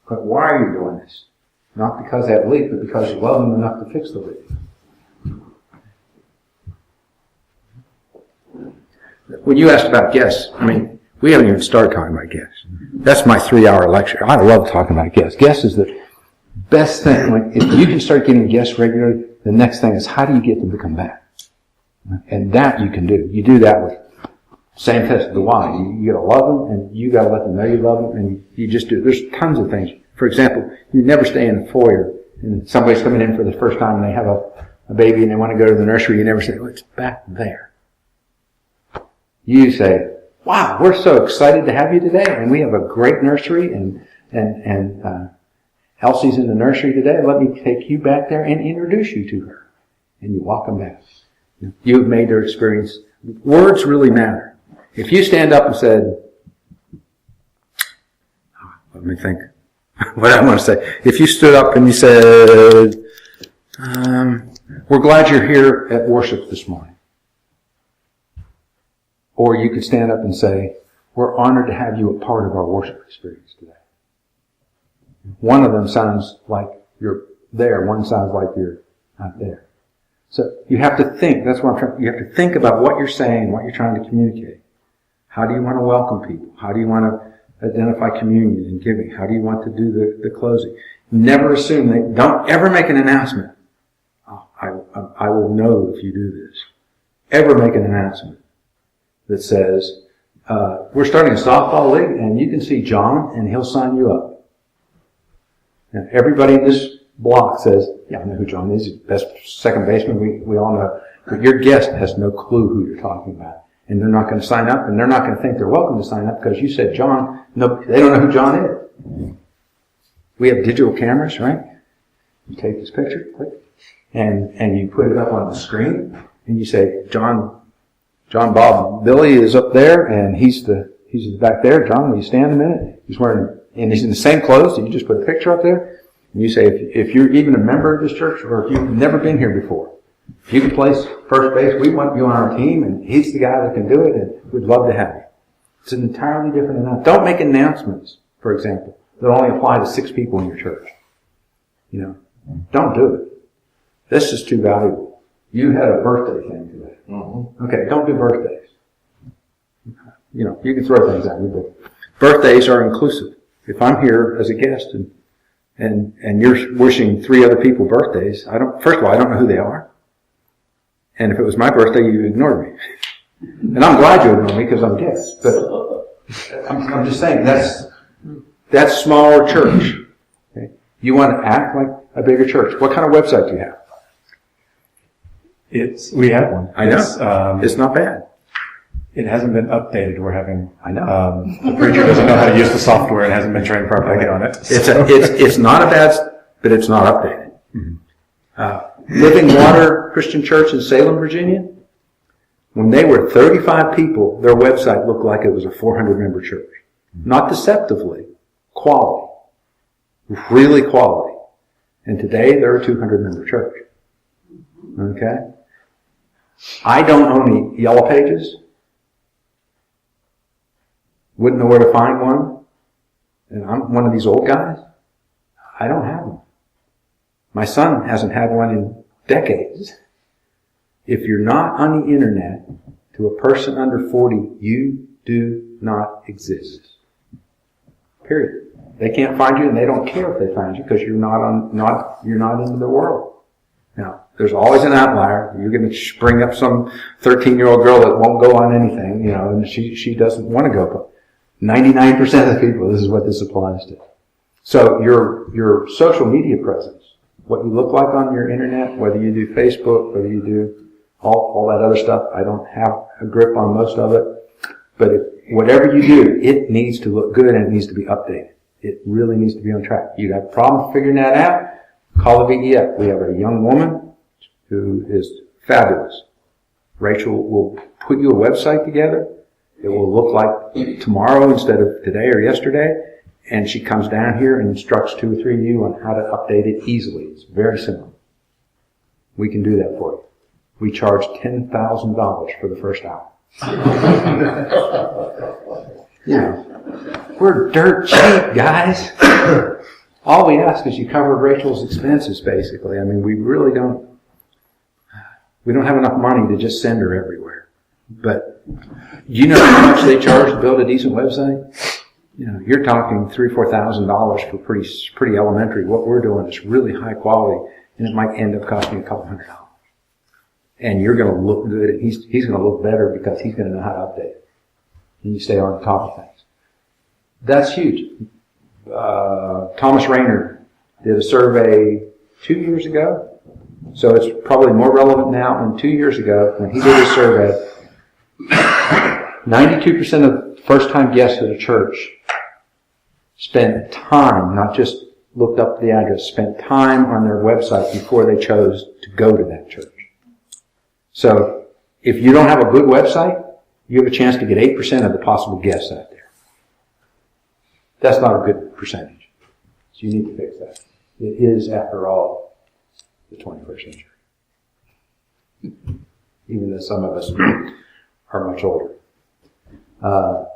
But why are you doing this? Not because they have a leak, but because you love them enough to fix the leak. When you asked about guests, I mean, we haven't even started talking about guests. That's my 3-hour lecture. I love talking about guests. Guests is the best thing. If you can start getting guests regularly, the next thing is how do you get them to come back? And that you can do. You do that with same test of the wine. You gotta love them, and you gotta let them know you love them, and you just do. There's tons of things. For example, you never stay in the foyer, and somebody's coming in for the first time, and they have a baby, and they want to go to the nursery. You never say, "Oh, it's back there." You say, "Wow, we're so excited to have you today, and we have a great nursery, and Elsie's in the nursery today. Let me take you back there and introduce you to her." And you walk them back. You've made their experience. Words really matter. If you stand up and said, let me think what I want to say. If you stood up and you said, we're glad you're here at worship this morning. Or you could stand up and say, we're honored to have you a part of our worship experience today. One of them sounds like you're there. One sounds like you're not there. So you have to think. That's what I'm trying. You have to think about what you're saying, what you're trying to communicate. How do you want to welcome people? How do you want to identify communion and giving? How do you want to do the closing? Never assume don't ever make an announcement. Oh, I will know if you do this. Ever make an announcement that says, we're starting a softball league and you can see John and he'll sign you up. Now, everybody in this block says, yeah, I know who John is. He's the best second baseman we all know. But your guest has no clue who you're talking about. And they're not going to sign up, and they're not going to think they're welcome to sign up because you said John. No, they don't know who John is. We have digital cameras, right? You take this picture, click, and you put it up on the screen, and you say, John, Bob, Billy is up there, and he's back there. John, will you stand a minute? He's in the same clothes, and you just put a picture up there, and you say, if you're even a member of this church, or if you've never been here before, if you can play first base, we want you on our team, and he's the guy that can do it, and we'd love to have you. It's an entirely different announcement. Don't make announcements, for example, that only apply to 6 people in your church. Don't do it. This is too valuable. You had a birthday thing today. Mm-hmm. Okay, don't do birthdays. You can throw things at me, but birthdays are inclusive. If I'm here as a guest and you're wishing 3 other people birthdays, first of all, I don't know who they are. And if it was my birthday, you ignored me. And I'm glad you ignored me because I'm a guest. But I'm just saying that's smaller church. Okay? You want to act like a bigger church. What kind of website do you have? We have one. I know. It's not bad. It hasn't been updated. We're having. I know. The preacher doesn't know how to use the software and hasn't been trained properly on it. So. It's not a bad, but it's not updated. Mm-hmm. Living Water Christian Church in Salem, Virginia. When they were 35 people, their website looked like it was a 400-member church. Not deceptively, quality. Really quality. And today, they're a 200-member church. Okay? I don't own any Yellow Pages. Wouldn't know where to find one. And I'm one of these old guys. I don't have one. My son hasn't had one in decades. If you're not on the internet, to a person under 40, you do not exist. Period. They can't find you, and they don't care if they find you because you're not into the world. Now, there's always an outlier. You're going to bring up some 13-year-old girl that won't go on anything, and she doesn't want to go. But 99% of the people, this is what this applies to. So your social media presence, what you look like on your internet, whether you do Facebook, whether you do all that other stuff, I don't have a grip on most of it. But whatever you do, it needs to look good and it needs to be updated. It really needs to be on track. You got problems figuring that out? Call the VEF. We have a young woman who is fabulous. Rachel will put you a website together. It will look like tomorrow instead of today or yesterday. And she comes down here and instructs 2 or 3 of you on how to update it easily. It's very simple. We can do that for you. We charge $10,000 for the first hour. We're dirt cheap, guys. all we ask is you cover Rachel's expenses, basically. I mean, we don't have enough money to just send her everywhere. But you know how much they charge to build a decent website? You know, you're talking $3,000-4,000 for pretty elementary. What we're doing is really high quality, and it might end up costing a couple $100. And you're going to look good, and he's going to look better because he's going to know how to update it. And you stay on top of things. That's huge. Thomas Rayner did a survey 2 years ago, so it's probably more relevant now than 2 years ago when he did his survey. 92% of first-time guests at a church spent time, not just looked up the address, spent time on their website before they chose to go to that church. So, if you don't have a good website, you have a chance to get 8% of the possible guests out there. That's not a good percentage. So you need to fix that. It is, after all, the 21st century. Even though some of us are much older. So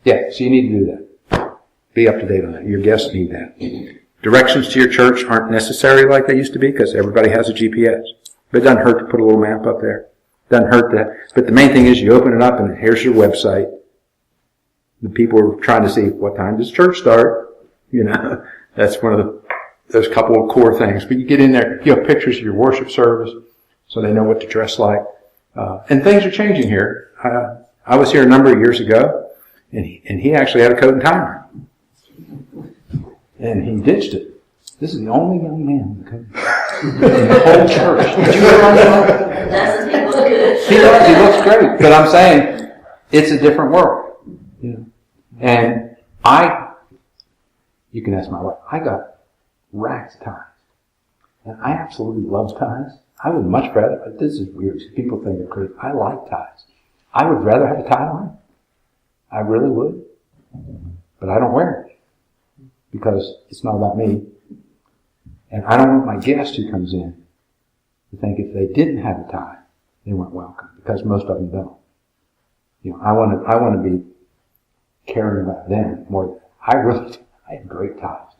you need to do that. Be up to date on that. Your guests need that. Directions to your church aren't necessary like they used to be because everybody has a GPS. But it doesn't hurt to put a little map up there. Doesn't hurt that. But the main thing is you open it up and here's your website. The people are trying to see what time does church start. You know, that's one of those couple of core things. But you get in there, you have pictures of your worship service so they know what to dress like. And things are changing here. I was here a number of years ago and he actually had a coat and tie on. And he ditched it. This is the only young man in the whole church. Did you realize that? Doesn't he look good? He looks great. But I'm saying, it's a different world. You know? And you can ask my wife, I got racks of ties. And I absolutely love ties. I would much rather, but this is weird. People think they're crazy. I like ties. I would rather have a tie on. I really would. But I don't wear it. Because it's not about me. And I don't want my guest who comes in to think if they didn't have a tie, they weren't welcome. Because most of them don't. You know, I want to be caring about them more than I have great ties.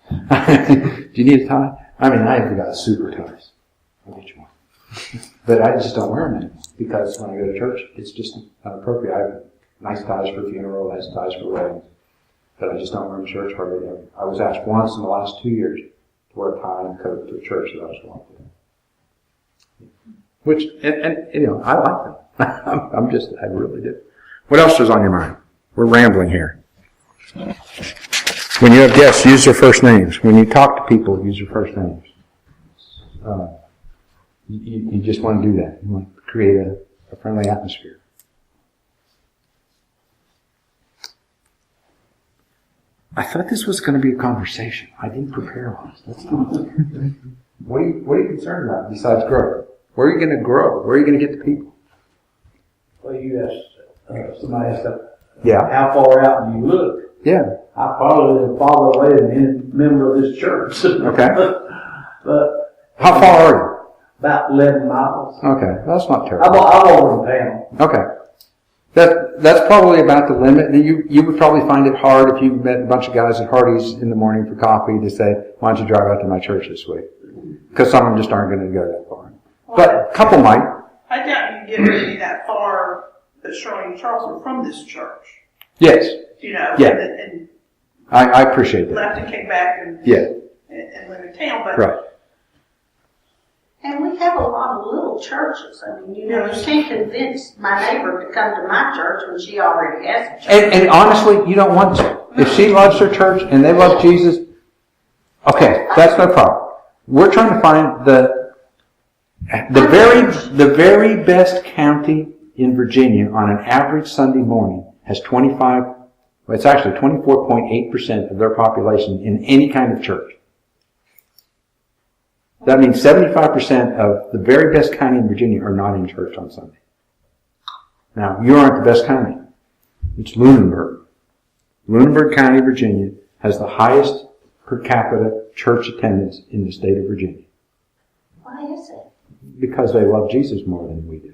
Do you need a tie? I mean, I have got super ties. I'll get you one. But I just don't wear them anymore. Because when I go to church, it's just not appropriate. I have nice ties for funeral, nice ties for weddings. But I just don't wear them in church hardly ever. I was asked once in the last 2 years to wear a tie and coat to a church that I was going to. Which, and you know, I like them. I really do. What else is on your mind? We're rambling here. When you have guests, use their first names. When you talk to people, use your first names. You just want to do that. You want to create a friendly atmosphere. I thought this was going to be a conversation. I didn't prepare on this. What are you concerned about besides growth? Where are you going to grow? Where are you going to get the people? Well, you asked, somebody asked, Yeah. how far out do you look? Yeah. I probably live farther away than any member of this church. Okay. But How far are about 11 miles. you? Okay. That's not I'm terrible. over in town. Okay. That's probably about the limit. You would probably find it hard if you met a bunch of guys at Hardee's in the morning for coffee to say, why don't you drive out to my church this week? Because some of them just aren't going to go that far. But a couple might. I doubt you get really that far, that Shirley and Charles are from this church. Yes. You know, Yeah. and I appreciate that. left and came back and Yeah. and live in town. But Right. And we have a lot of little churches. I mean, you know, you can't convince my neighbor to come to my church when she already has a church. And honestly, you don't want to. If she loves her church and they love Jesus, okay, that's no problem. We're trying to find the very best county in Virginia on an average Sunday morning has 24.8% of their population in any kind of church. That means 75% of the very best county in Virginia are not in church on Sunday. Now, you aren't the best county. It's Lunenburg. Lunenburg County, Virginia, has the highest per capita church attendance in the state of Virginia. Why is it? Because they love Jesus more than we do.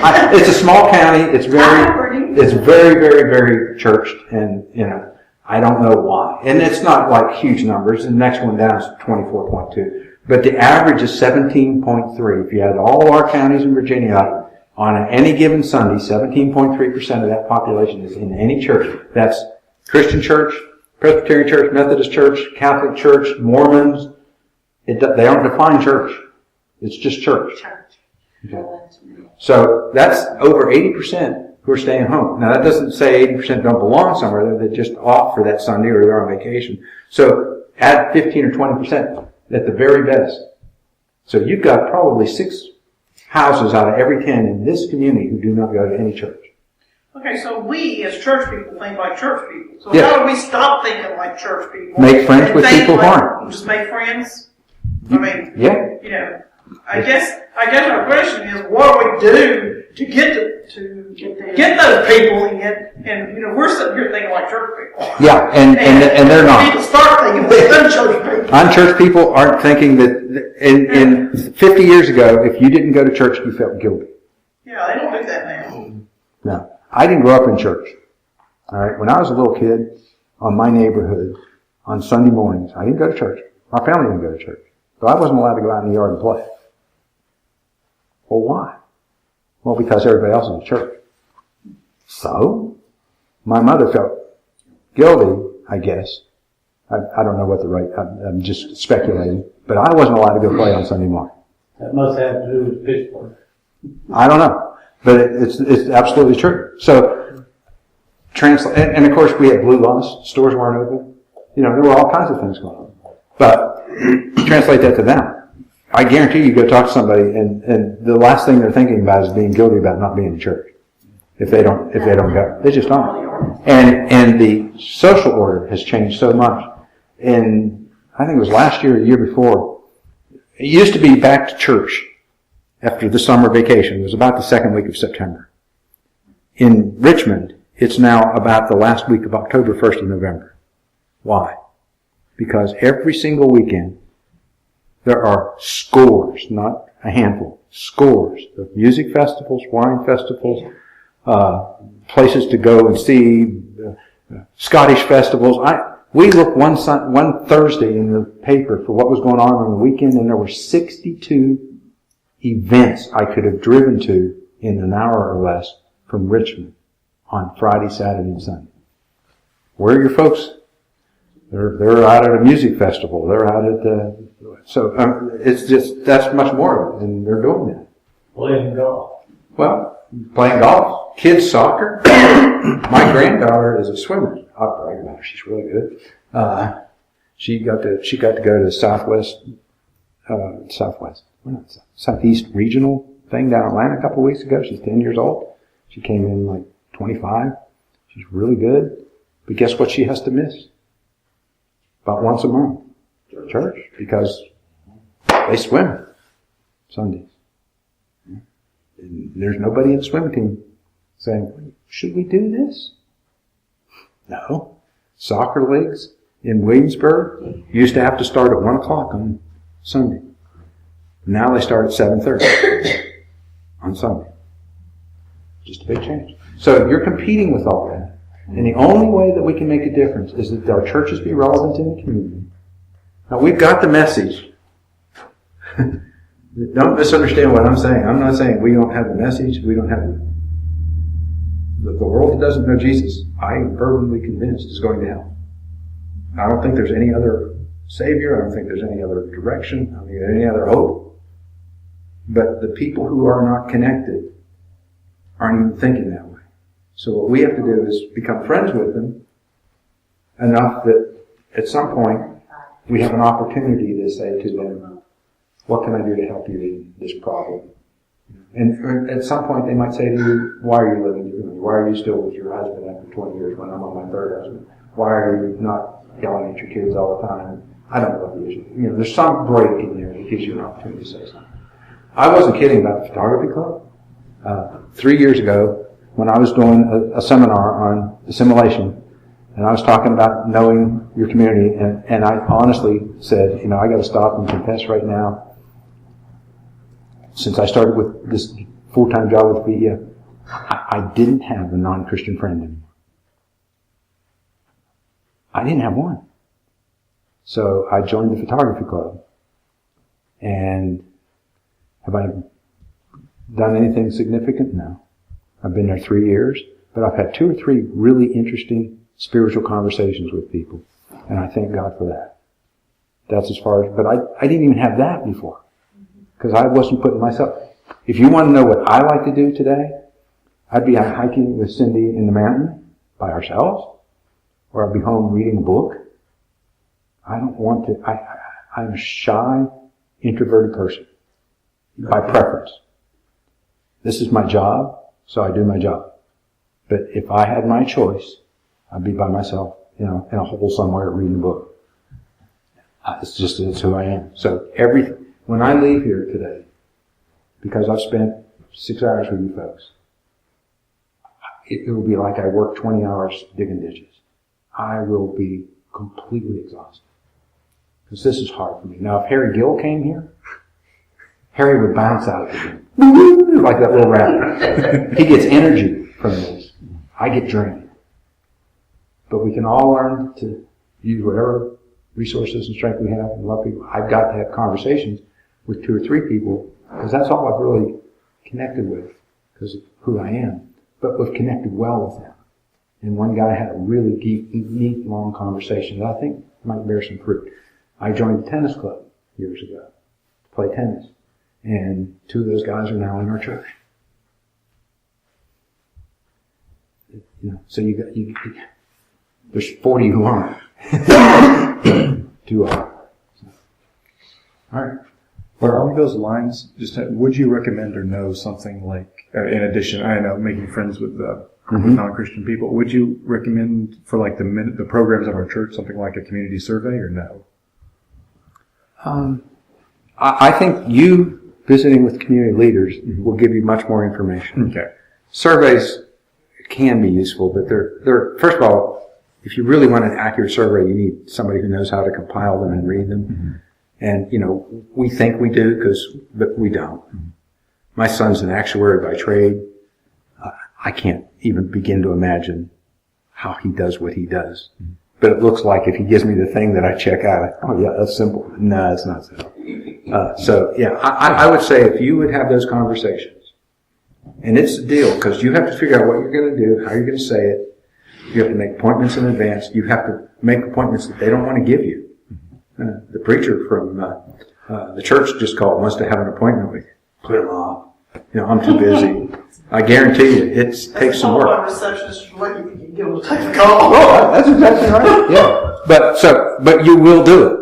I guess it's a small county. It's very It's very, very, very churched, and I don't know why. And it's not like huge numbers. The next one down is 24.2. But the average is 17.3. If you had all our counties in Virginia, on any given Sunday, 17.3% of that population is in any church. That's Christian church, Presbyterian church, Methodist church, Catholic church, Mormons. They don't define church. It's just church. Okay. So that's over 80% who are staying home. Now that doesn't say 80% don't belong somewhere. They're just off for that Sunday or they're on vacation. So add 15 or 20% at the very best. So you've got probably 6 houses out of every 10 in this community who do not go to any church. Okay, so we as church people think like church people. So Yes. how do we stop thinking like church people? Make friends and with think people who like- aren't. Just make friends? I mean, Yeah. I guess our question is, what do we do to get those people in? And we're sitting here thinking like church people. Yeah, and they're We not. need to start thinking like unchurch people. Unchurched people aren't thinking that in 50 years ago, if you didn't go to church, you felt guilty. Yeah, they don't do that now. No. I didn't grow up in church. All right. When I was a little kid, on my neighborhood, on Sunday mornings, I didn't go to church. My family didn't go to church. So I wasn't allowed to go out in the yard and play. Well, why? Well, because everybody else is at church. So, my mother felt guilty, I guess. I don't know what I'm just speculating. But I wasn't allowed to go play on Sunday morning. That must have to do with Pittsburgh. I don't know. But it's absolutely true. So, and of course we had blue laws. Stores weren't open. There were all kinds of things going on. But, translate that to them. I guarantee you go talk to somebody and the last thing they're thinking about is being guilty about not being in church. If they don't go. They just aren't. And the social order has changed so much. And I think it was last year or the year before. It used to be back to church after the summer vacation. It was about the second week of September. In Richmond, it's now about the last week of October, 1st of November. Why? Because every single weekend, there are scores, not a handful, scores of music festivals, wine festivals, places to go and see, Scottish festivals. We looked one Thursday in the paper for what was going on the weekend, and there were 62 events I could have driven to in an hour or less from Richmond on Friday, Saturday, and Sunday. Where are your folks? They're out at a music festival. They're out at it's just that's much more of it, and they're doing that. Playing golf. Well, playing golf, kids soccer. My granddaughter is a swimmer. I'll brag about her. She's really good. She got to go to Southeast Regional thing down in Atlanta a couple of weeks ago. She's 10 years old. She came in like 25. She's really good. But guess what she has to miss? About once a month. Church. Because they swim Sundays. And there's nobody in the swim team saying, should we do this? No. Soccer leagues in Williamsburg used to have to start at 1 o'clock on Sunday. Now they start at 7:30 on Sunday. Just a big change. So you're competing with all that. And the only way that we can make a difference is that our churches be relevant in the community. Now we've got the message. Don't misunderstand what I'm saying. I'm not saying we don't have the message. We don't have the world that doesn't know Jesus, I am fervently convinced, is going to hell. I don't think there's any other Savior. I don't think there's any other direction. I don't think there's any other hope. But the people who are not connected aren't even thinking that way. So what we have to do is become friends with them enough that at some point we have an opportunity to say to them, what can I do to help you in this problem? And at some point they might say to you, why are you living differently? Why are you still with your husband after 20 years when I'm on my third husband? Why are you not yelling at your kids all the time? I don't know what the issue is. There's some break in there that gives you an opportunity to say something. I wasn't kidding about the photography club. 3 years ago, when I was doing a seminar on assimilation, and I was talking about knowing your community, and I honestly said, I got to stop and confess right now. Since I started with this full-time job with VEF, I didn't have a non-Christian friend anymore. I didn't have one. So I joined the photography club. And have I done anything significant? No. I've been there 3 years, but I've had 2 or 3 really interesting spiritual conversations with people. And I thank God for that. That's as far as, but I didn't even have that before. Because I wasn't putting myself, if you want to know what I like to do today, I'd be out hiking with Cindy in the mountain by ourselves, or I'd be home reading a book. I don't want to, I'm a shy, introverted person by preference. This is my job, so I do my job. But if I had my choice, I'd be by myself, in a hole somewhere reading a book. It's who I am. So when I leave here today, because I've spent 6 hours with you folks, it will be like I worked 20 hours digging ditches. I will be completely exhausted. Because this is hard for me. Now, if Harry Gill came here, Harry would bounce out of the room. Like that little rabbit. He gets energy from this. I get drained. But we can all learn to use whatever resources and strength we have and love people. I've got to have conversations with 2 or 3 people, because that's all I've really connected with, because of who I am. But we've connected well with them. And one guy had a really neat, long conversation that I think might bear some fruit. I joined the tennis club years ago to play tennis. And 2 of those guys are now in our church. So there's 40 who aren't. 2 are. All right. Well, along those lines, would you recommend or know something like, in addition, I know, making friends with non-Christian people, would you recommend for like the programs of our church something like a community survey or no? I think you visiting with community leaders will give you much more information. Okay. Surveys can be useful, but they're first of all, if you really want an accurate survey, you need somebody who knows how to compile them and read them. Mm-hmm. And, we think we do, but we don't. Mm-hmm. My son's an actuary by trade. I can't even begin to imagine how he does what he does. Mm-hmm. But it looks like if he gives me the thing that I check out, that's simple. No, it's not simple. I would say if you would have those conversations, and it's a deal, because you have to figure out what you're going to do, how you're going to say it. You have to make appointments in advance. You have to make appointments that they don't want to give you. The preacher from the church just wants to have an appointment with you. Put him off. I'm too busy. I guarantee you, it takes some work. That's receptionist what you get them to take a call. Oh, that's exactly right. Yeah, but you will do it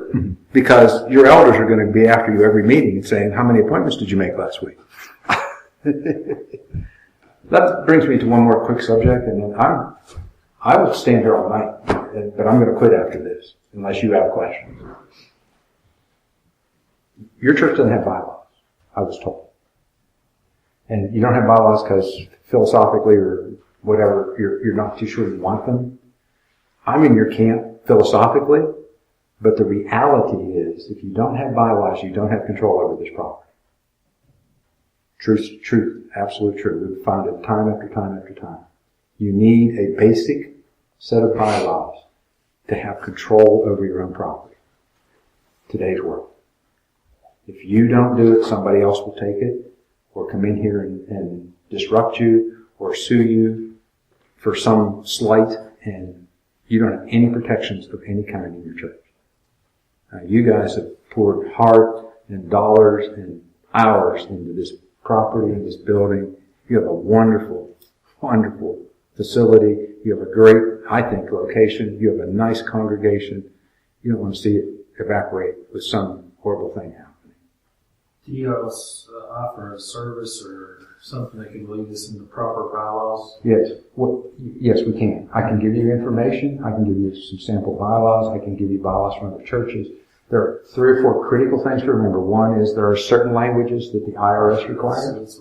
because your elders are going to be after you every meeting and saying, "How many appointments did you make last week?" That brings me to one more quick subject, and then I would stand here all night, but I'm going to quit after this unless you have questions. Your church doesn't have bylaws, I was told. And you don't have bylaws because philosophically or whatever, you're not too sure you want them. I'm in your camp philosophically, but the reality is if you don't have bylaws, you don't have control over this property. Truth, absolute truth. We've found it time after time after time. You need a basic set of bylaws to have control over your own property. Today's world. If you don't do it, somebody else will take it, or come in here and disrupt you, or sue you for some slight, and you don't have any protections of any kind in your church. You guys have poured heart and dollars and hours into this property and this building. You have a wonderful, wonderful facility. You have a great, I think, location. You have a nice congregation. You don't want to see it evaporate with some horrible thing happening. Do you guys offer a service or something that can lead us into proper bylaws? Yes. Yes, we can. I can give you information. I can give you some sample bylaws. I can give you bylaws from other churches. There are 3 or 4 critical things to remember. One is there are certain languages that the IRS requires.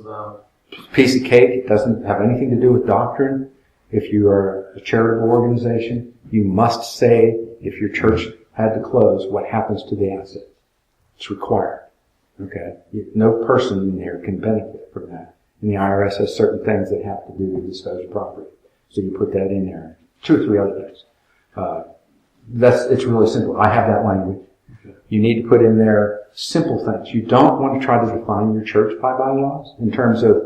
Piece of cake. It doesn't have anything to do with doctrine. If you are a charitable organization, you must say if your church had to close, what happens to the assets. It's required. Okay? No person in here can benefit from that. And the IRS has certain things that have to do with dispose of property. So you put that in there. 2 or 3 other things. It's really simple. I have that language. You need to put in there simple things. You don't want to try to define your church by bylaws in terms of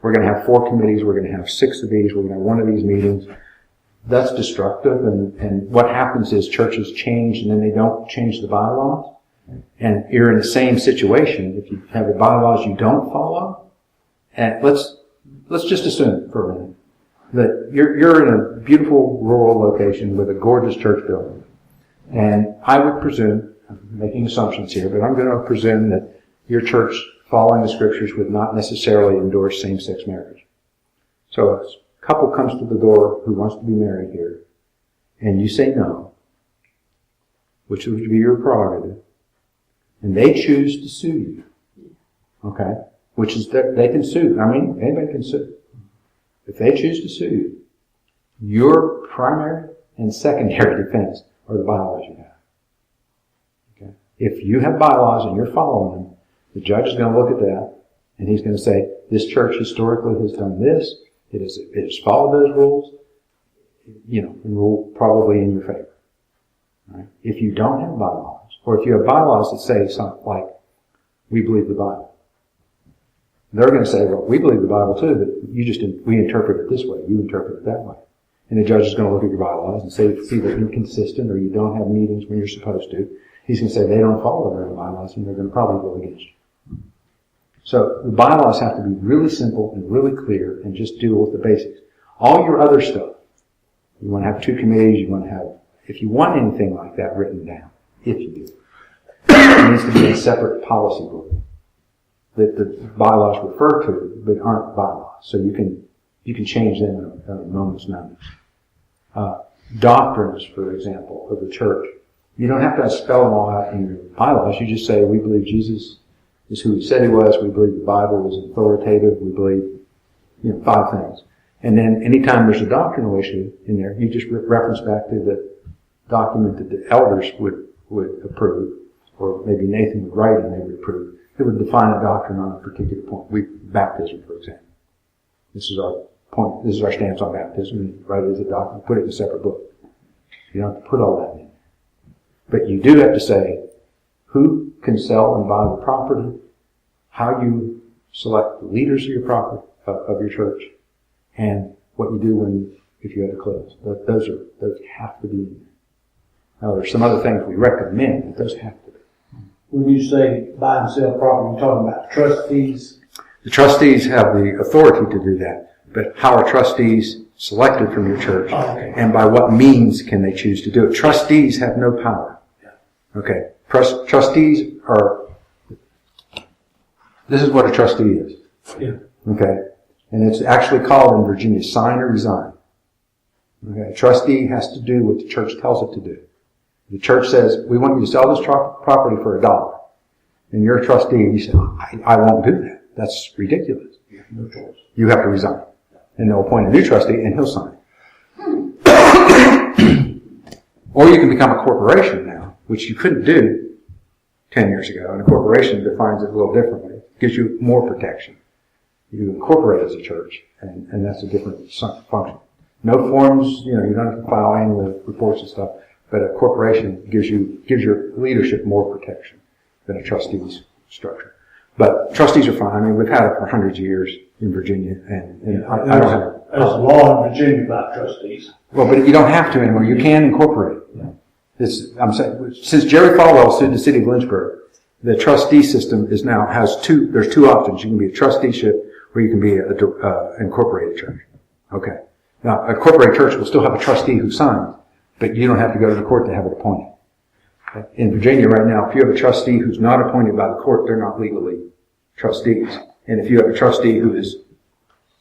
we're going to have 4 committees, we're going to have 6 of these, we're going to have 1 of these meetings. That's destructive, and what happens is churches change and then they don't change the bylaws. And you're in the same situation if you have the bylaws you don't follow. And let's just assume for a minute that you're in a beautiful rural location with a gorgeous church building. And I would presume, I'm making assumptions here, but I'm going to presume that your church, following the scriptures, would not necessarily endorse same-sex marriage. So a couple comes to the door who wants to be married here, and you say no, which would be your prerogative, and they choose to sue you. Okay? Which is that they can sue. I mean, anybody can sue. If they choose to sue you, your primary and secondary defense are the bylaws you have. Okay? If you have bylaws and you're following them, the judge is going to look at that and he's going to say, this church historically has done this. It has followed those rules, and rule probably in your favor. Right? If you don't have bylaws, or if you have bylaws that say something like, we believe the Bible, they're going to say, well, we believe the Bible too, but we interpret it this way, you interpret it that way. And the judge is going to look at your bylaws and say it's either inconsistent or you don't have meetings when you're supposed to. He's going to say they don't follow their own bylaws and they're going to probably go against you. So the bylaws have to be really simple and really clear and just deal with the basics. All your other stuff, you want to have 2 committees, you want to have, if you want anything like that written down, if you do, it needs to be a separate policy book that the bylaws refer to, but aren't bylaws. So you can change them in a moment's notice. Doctrines, for example, of the church. You don't have to spell them all out in your bylaws. You just say, we believe Jesus is who he said he was. We believe the Bible is authoritative. We believe, 5 things. And then anytime there's a doctrinal issue in there, you just reference back to the document that the elders would approve, or maybe Nathan would write and they would approve. It would define a doctrine on a particular point. Baptism, for example. This is our point. This is our stance on baptism. And write it as a document. Put it in a separate book. You don't have to put all that in. But you do have to say who can sell and buy the property, how you select the leaders of your property, of your church, and what you do if you had to close. Those have to be in there. Now, there's some other things we recommend, but those have to be. When you say buy and sell property, you're talking about trustees? The trustees have the authority to do that, but how are trustees selected from your church, and by what means can they choose to do it? Trustees have no power. Okay, trustees are, this is what a trustee is. Yeah. Okay, and it's actually called in Virginia, sign or resign. Okay, a trustee has to do what the church tells it to do. The church says, we want you to sell this property for $1. And you're a trustee and you say, I won't do that. That's ridiculous. No choice. You have to resign. And they'll appoint a new trustee and he'll sign. Or you can become a corporation now, which you couldn't do 10 years ago. And a corporation defines it a little differently. It gives you more protection. You incorporate as a church, and that's a different function. No forms, you don't have to file annual reports and stuff, but a corporation gives your leadership more protection than a trustee's structure. But trustees are fine. I mean, we've had it for hundreds of years in Virginia, and I don't have. There's a law in Virginia about trustees. Well, but you don't have to anymore. You can incorporate it. I'm saying, since Jerry Falwell sued the city of Lynchburg, the trustee system there's 2 options. You can be a trusteeship, or you can be an incorporated church. Okay. Now, a corporate church will still have a trustee who signs, but you don't have to go to the court to have it appointed. Okay? In Virginia right now, if you have a trustee who's not appointed by the court, they're not legally trustees. And if you have a trustee who is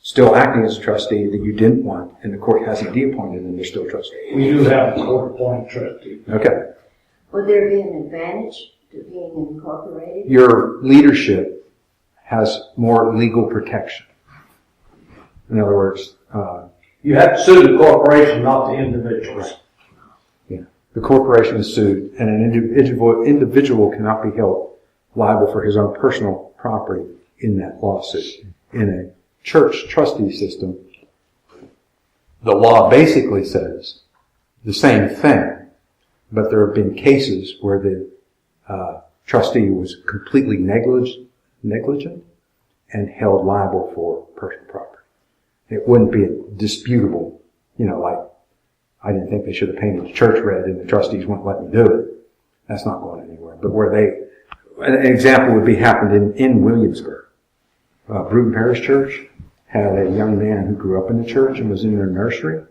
still acting as a trustee that you didn't want, and the court hasn't de-appointed them, they're still trustees. We do have a court-appointed trustee. Okay. Would there be an advantage to being incorporated? Your leadership has more legal protection. In other words, You have to sue the corporation, not the individuals. yeah, the corporation is sued, and an individual cannot be held liable for his own personal property in that lawsuit. In church trustee system, the law basically says the same thing, but there have been cases where the trustee was completely negligent and held liable for personal property. It wouldn't be disputable, like I didn't think they should have painted the church red and the trustees wouldn't let me do it. That's not going anywhere. But an example would be happened in Williamsburg. Bruton Parish Church had a young man who grew up in the church and was in their nursery.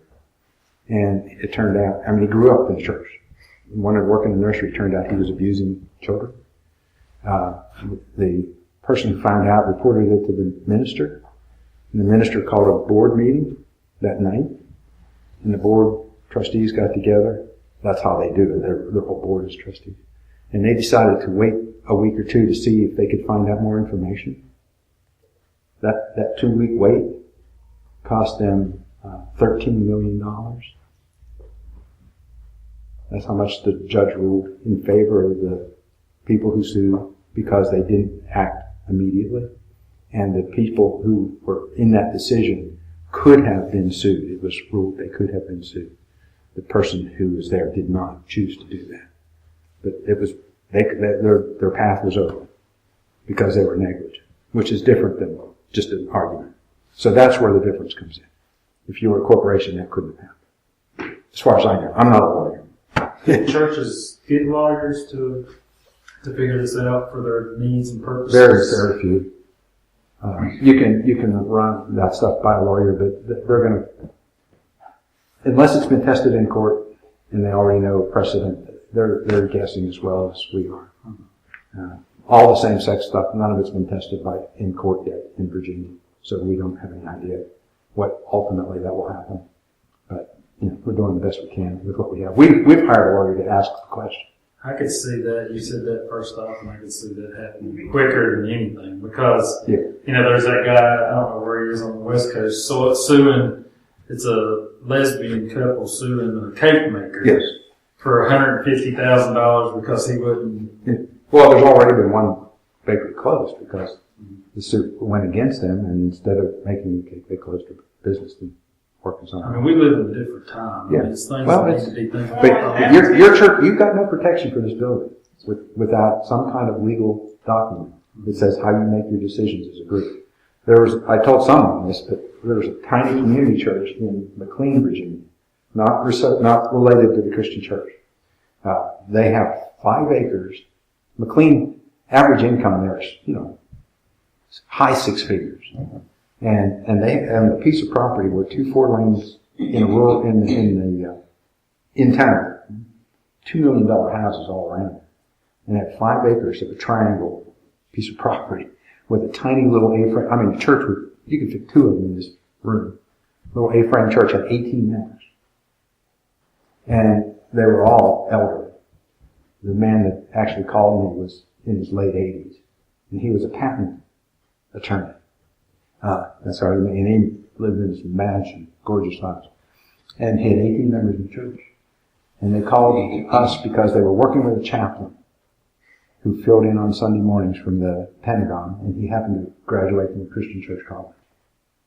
And it turned out, he grew up in the church. Wanted to work in the nursery, turned out he was abusing children. The person who found out reported it to the minister. And the minister called a board meeting that night. And the board trustees got together. That's how they do it. Their whole board is trustees. And they decided to wait a week or two to see if they could find out more information. That 2-week wait cost them $13 million. That's how much the judge ruled in favor of the people who sued because they didn't act immediately. And the people who were in that decision could have been sued. It was ruled they could have been sued. The person who was there did not choose to do that. But it was, their path was open because they were negligent, which is different than just an argument. So that's where the difference comes in. If you were a corporation, that couldn't have happened. As far as I know. I'm not a lawyer. Churches get lawyers to figure this out for their needs and purposes? Very few. You can run that stuff by a lawyer, but they're going to, unless it's been tested in court and they already know precedent, they're guessing as well as we are. All the same-sex stuff, none of it's been tested in court yet in Virginia, so we don't have any idea what ultimately that will happen. But we're doing the best we can with what we have. We've hired a lawyer to ask the question. I could see that. You said that first off, and I could see that happening quicker than anything because, there's that guy, I don't know where he is on the West Coast, suing, it's a lesbian couple suing a cake maker. Yes. For $150,000 because he wouldn't. Well, there's already been one bakery closed because the suit went against them, and instead of making the cake, they closed their business and worked on it. We live in a different time. Yeah. It's things that need to be thinking but about. your church, you've got no protection for this building without some kind of legal document that says how you make your decisions as a group. I told someone this, but there was a tiny community church in McLean, Virginia, not related to the Christian church. They have 5 acres. McLean, average income there is, high 6 figures. And the piece of property were 2 4-lanes in a rural, in town. $2 million houses all around it. And had 5 acres of a triangle piece of property with a tiny little A-frame. The church you could fit 2 of them in this room. Little A-frame church had 18 members. And they were all elderly. The man that actually called me was in his late 80s. And he was a patent attorney. And he lived in this mansion, gorgeous house. And he had 18 members in the church. And they called us because they were working with a chaplain who filled in on Sunday mornings from the Pentagon, and he happened to graduate from the Christian Church College.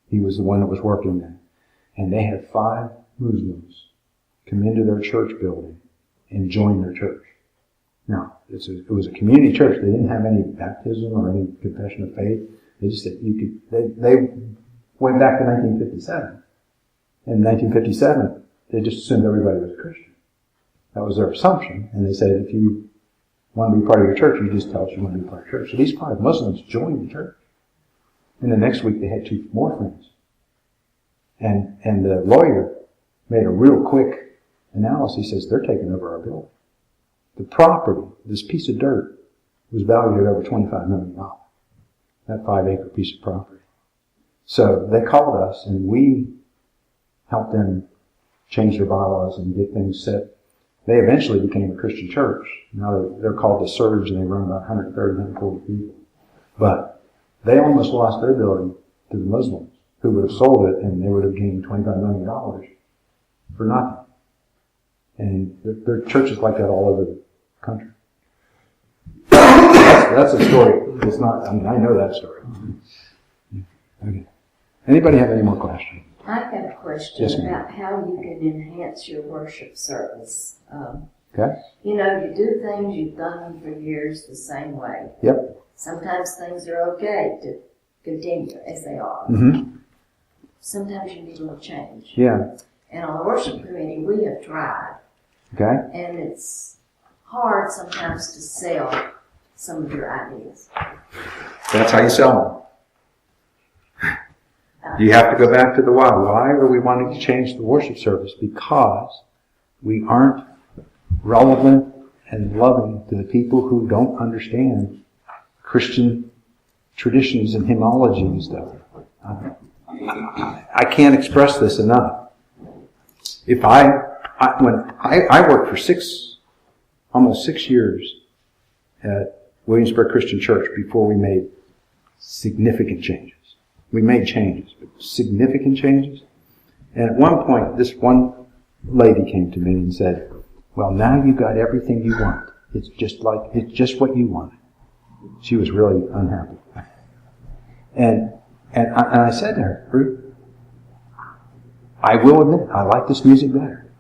He was the one that was working there. And they had 5 Muslims come into their church building and join their church. Now, it was a community church. They didn't have any baptism or any confession of faith. They just said they went back to 1957. In 1957, they just assumed everybody was a Christian. That was their assumption. And they said, if you want to be part of your church, you just tell us you want to be part of your church. So these 5 Muslims joined the church. And the next week they had 2 more friends. And the lawyer made a real quick analysis. He says, they're taking over our building. The property, this piece of dirt, was valued at over $25 million. That 5-acre piece of property. So they called us, and we helped them change their bylaws and get things set. They eventually became a Christian church. Now they're called the Surge, and they run about 130, 140 people. But they almost lost their building to the Muslims, who would have sold it, and they would have gained $25 million for nothing. And there are churches like that all over the country. That's a story. It's not, I know that story. Okay. Anybody have any more questions? I've got a question Yes, ma'am. about how you can enhance your worship service. Okay. You know, you do things you've done for years the same way. Yep. Sometimes things are okay to continue as they are. Mm-hmm. Sometimes you need a little change. Yeah. And on the worship committee, we have tried. Okay. And it's hard sometimes to sell some of your ideas. That's how you sell them. You have to go back to the why. Why are we wanting to change the worship service? Because we aren't relevant and loving to the people who don't understand Christian traditions and hymnology and stuff. I can't express this enough. If when I worked for almost 6 years at Williamsburg Christian Church before we made significant changes. We made changes, but significant changes. And at one point, this one lady came to me and said, well, now you've got everything you want. It's just what you wanted. She was really unhappy. And I said to her, Ruth, I will admit, I like this music better.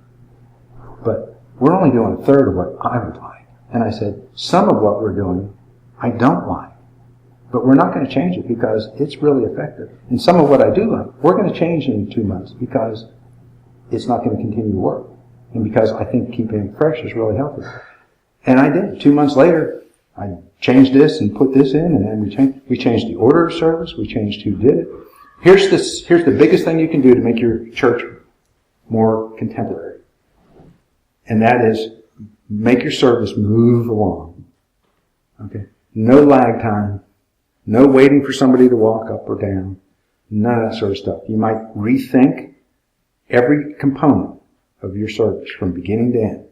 But we're only doing a third of what I would like. And I said, some of what we're doing, I don't like. But we're not going to change it because it's really effective. And some of what I do like, we're going to change in 2 months because it's not going to continue to work. And because I think keeping it fresh is really healthy. And I did. 2 months later, I changed this and put this in, and then we changed the order of service, we changed who did it. Here's the biggest thing you can do to make your church more contemporary. And that is make your service move along. Okay? No lag time. No waiting for somebody to walk up or down. None of that sort of stuff. You might rethink every component of your service from beginning to end.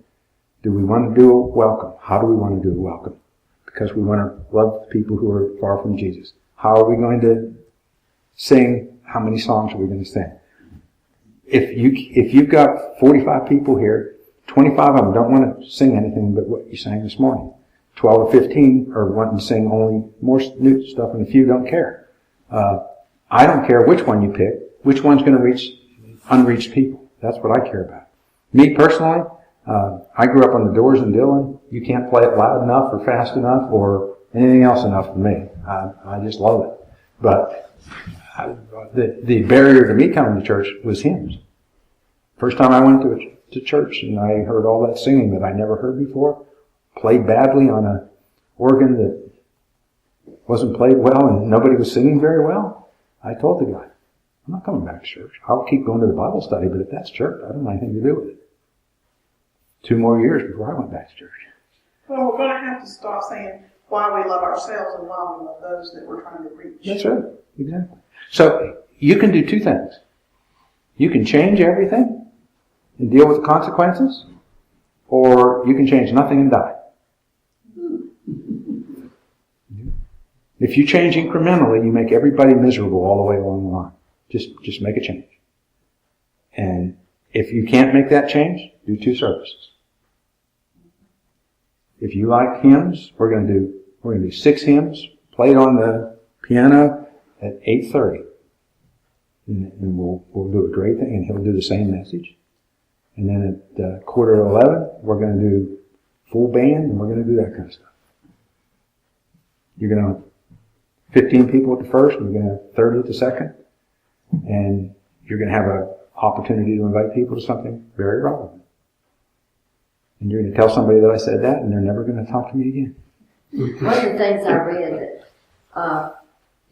Do we want to do a welcome? How do we want to do a welcome? Because we want to love the people who are far from Jesus. How are we going to sing? How many songs are we going to sing? If you've got 45 people here, 25 of them don't want to sing anything but what you sang this morning. 12 or 15 are wanting to sing only more new stuff, and a few don't care. I don't care which one you pick. Which one's going to reach unreached people? That's what I care about. Me personally, I grew up on the Doors and Dylan. You can't play it loud enough or fast enough or anything else enough for me. I just love it. But the barrier to me coming to church was hymns. First time I went to church and I heard all that singing that I never heard before, played badly on an organ that wasn't played well and nobody was singing very well, I told the guy, I'm not coming back to church. I'll keep going to the Bible study, but if that's church, I don't have anything to do with it. 2 more years before I went back to church. Well, we're going to have to stop saying why we love ourselves and why we love those that we're trying to reach. That's right. Exactly. So you can do 2 things. You can change everything and deal with the consequences, or you can change nothing and die. If you change incrementally, you make everybody miserable all the way along the line. Just make a change. And if you can't make that change, do 2 services. If you like hymns, we're going to do 6 hymns played on the piano at 8:30. And we'll do a great thing, and he'll do the same message. And then at 11:15, we're going to do full band, and we're going to do that kind of stuff. You're going to have 15 people at the first, and you're going to have 30 at the second, and you're going to have an opportunity to invite people to something very relevant. And you're going to tell somebody that I said that, and they're never going to talk to me again. One of the things I read that